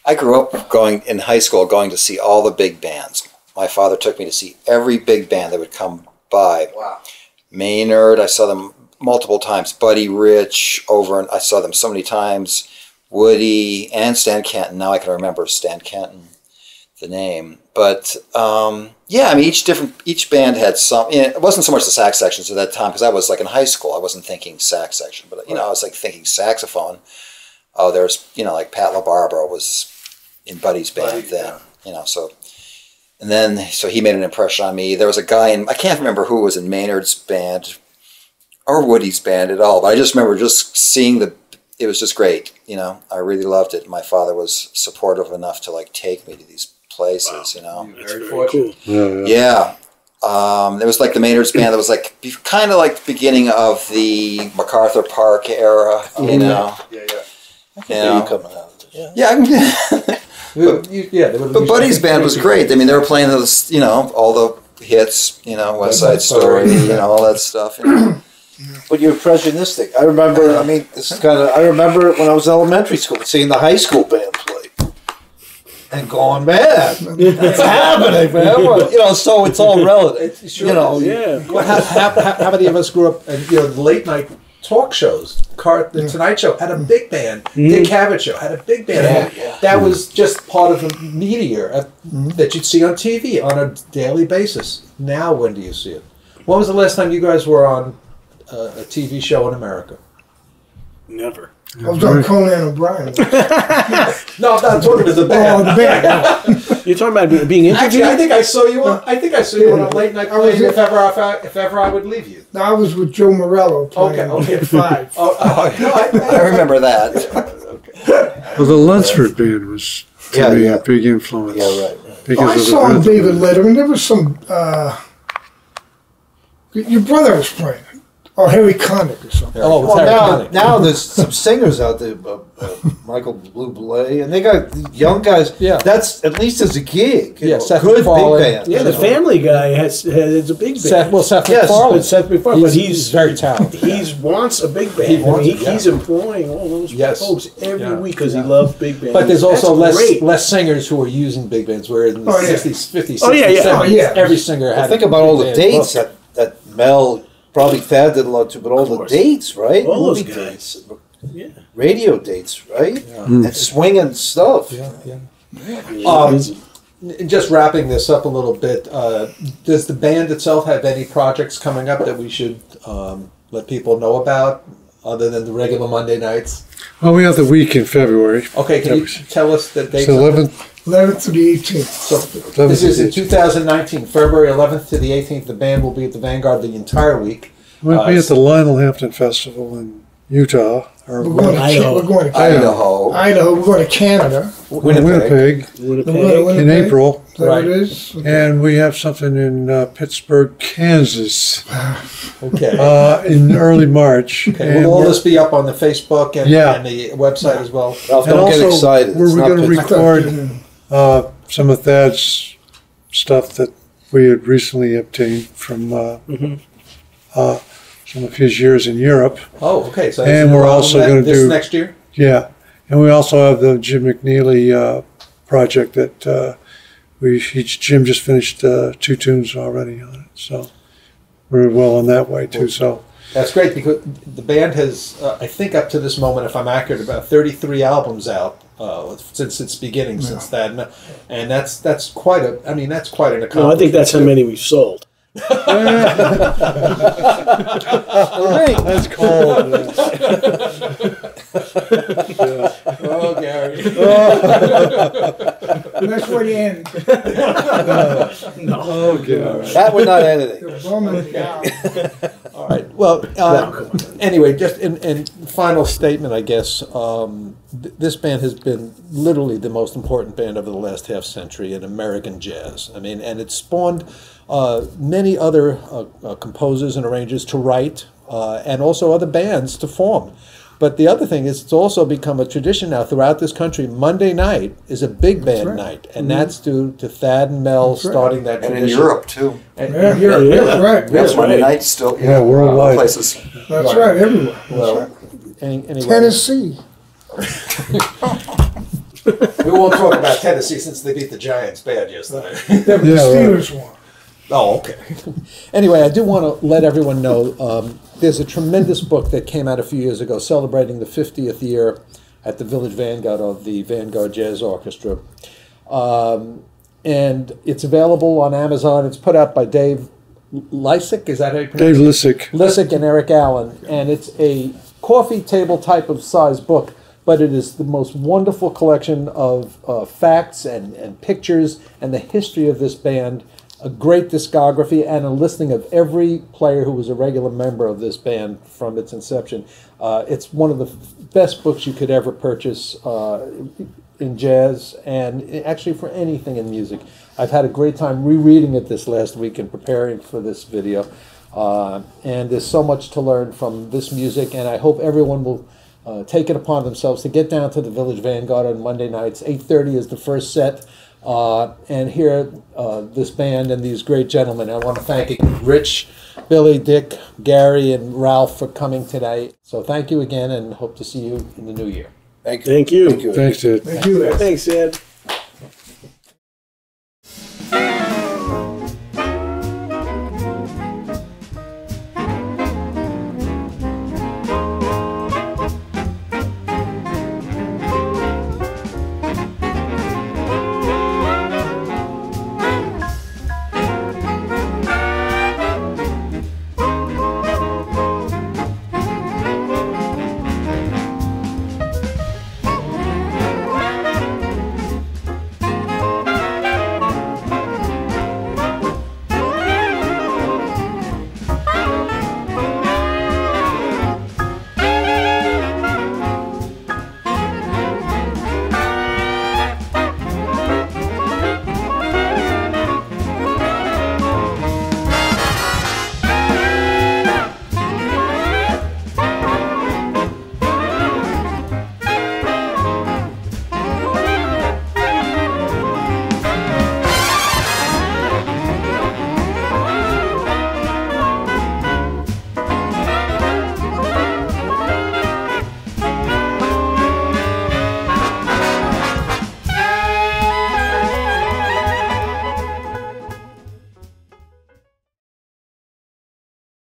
I grew up in high school going to see all the big bands. My father took me to see every big band that would come by. Wow. Maynard, I saw them multiple times. Buddy Rich, I saw them so many times. Woody and Stan Kenton. Now I can remember Stan Kenton, the name. But yeah, I mean, each band had some. You know, it wasn't so much the sax sections at that time because I was like in high school. I wasn't thinking sax section, but you know, I was like thinking saxophone. Oh, there's like Pat LaBarbera was in Buddy's band then. You know, so he made an impression on me. There was a guy I can't remember who was in Maynard's band or Woody's band at all, but I just remember just seeing it was just great. You know, I really loved it. My father was supportive enough to like take me to these places. You know, Very cool. yeah. It was like the Maynard's band that was like kind of like the beginning of the MacArthur Park era. You know, Yeah, you coming out. yeah. But Buddy's band was great. I mean, they were playing those, you know, all the hits, you know, West Side Story, you know, all that stuff. You know. But you're impressionistic. I remember, I mean, this is kind of, I remember when I was in elementary school, seeing the high school band play. And going, man, it's happening, man. Well, you know, so it's all relative. Sure. You know, How many of us grew up and the late night talk shows? The Tonight Show had a big band. Dick Cavett Show had a big band. That was just part of the media that you'd see on TV on a daily basis. Now, when do you see it? When was the last time you guys were on a TV show in America? Never. I was on Conan O'Brien. No, I'm not talking about the band. Oh, the band. You're talking about being interviewed? Actually, I think I saw you on. I think I saw you on a late night play. If ever I would leave you. No, I was with Joe Morello playing Okay. at 5. No, I remember that. Well, the Lunsford band was to me a big influence. Yeah, right. Because I of the saw rhythm. David Letterman. There was some. Your brother was playing. Or Harry Connick or something. Oh, it was Well, Harry now, Connick. now there's some singers out there, Michael Bublé, and they got young guys. Yeah. That's at least as a gig. you Yeah, know, Seth good MacFarlane. big band. Yeah, the Family Guy has a big band. Seth Yes, MacFarlane. Seth MacFarlane, but he's very talented. He wants a big band. He wants it, He's employing all those Yes. folks every Yeah. week because he loves big bands. But there's also That's great. less singers who are using big bands, where in the Oh, yeah. 60s, 50s, 60s, Oh, yeah, yeah. 70s, Oh, yeah. every singer had Think a about big all the band dates book. that Mel, probably Thad did a lot too, but all the course. dates, right? All those Movie guys. dates, Yeah. radio dates, right? And swinging stuff. Just wrapping this up a little bit, does the band itself have any projects coming up that we should let people know about, other than the regular Monday nights? Well, we have the week in February. Okay, can you tell us the It's dates? the 11th. 11th to the 18th. So this is in 2019, February 11th to the 18th. The band will be at the Vanguard the entire week. We'll be at the Lionel Hampton Festival in Utah. Or We're going to Idaho. Idaho. Idaho. We're going to Canada. Winnipeg We're going to in April. Is that what it is? And we have something in Pittsburgh, Kansas in early March. Okay, And will all we're- this be up on the Facebook and the website as well? Ralph, And don't get also, excited. we're It's not going to Pittsburgh. record some of Thad's stuff that we had recently obtained from some of his years in Europe. Oh, okay. So And we're also gonna this do- next year. Yeah, and we also have the Jim McNeely project that Jim just finished 2 tunes already on it. So we're well on that way too. So That's great because the band has, I think, up to this moment, if I'm accurate, about 33 albums out since its beginning, since that, and that's quite a. I mean, that's quite an accomplishment. No, I think that's how many we've sold. that's cold. Oh, Gary. That's where you end. Oh, God. That would not end it. You're bumming it down. All right. Well, anyway, just in final statement, I guess, this band has been literally the most important band over the last half century in American jazz. I mean, and it spawned many other composers and arrangers to write, and also other bands to form. But the other thing is, it's also become a tradition now throughout this country. Monday night is a big band night, and that's due to Thad and Mel starting that And tradition. in Europe, too. And Yeah, in Europe, yeah, right. That's Monday night still. Yeah, worldwide. Places. That's right, everywhere. That's Well, right. anyway. Tennessee. We won't talk about Tennessee since they beat the Giants bad yesterday. The Steelers won. Oh, okay. Anyway, I do want to let everyone know there's a tremendous book that came out a few years ago celebrating the 50th year at the Village Vanguard of the Vanguard Jazz Orchestra. And it's available on Amazon. It's put out by Dave Lysick, is that how you pronounce it? Dave Lysick. Lysick and Eric Allen. And it's a coffee table type of size book, but it is the most wonderful collection of facts and pictures and the history of this band, a great discography, and a listing of every player who was a regular member of this band from its inception. It's one of the best books you could ever purchase in jazz, and actually for anything in music. I've had a great time rereading it this last week and preparing for this video. And there's so much to learn from this music, and I hope everyone will take it upon themselves to get down to the Village Vanguard on Monday nights. 8:30 is the first set, and hear this band and these great gentlemen. I want to thank Rich, Billy, Dick, Gary, and Ralph for coming today. So thank you again, and hope to see you in the new year. Thank you. Thank you. Thank you. Thanks, Ed. Thank you, Ed. Thanks, Ed.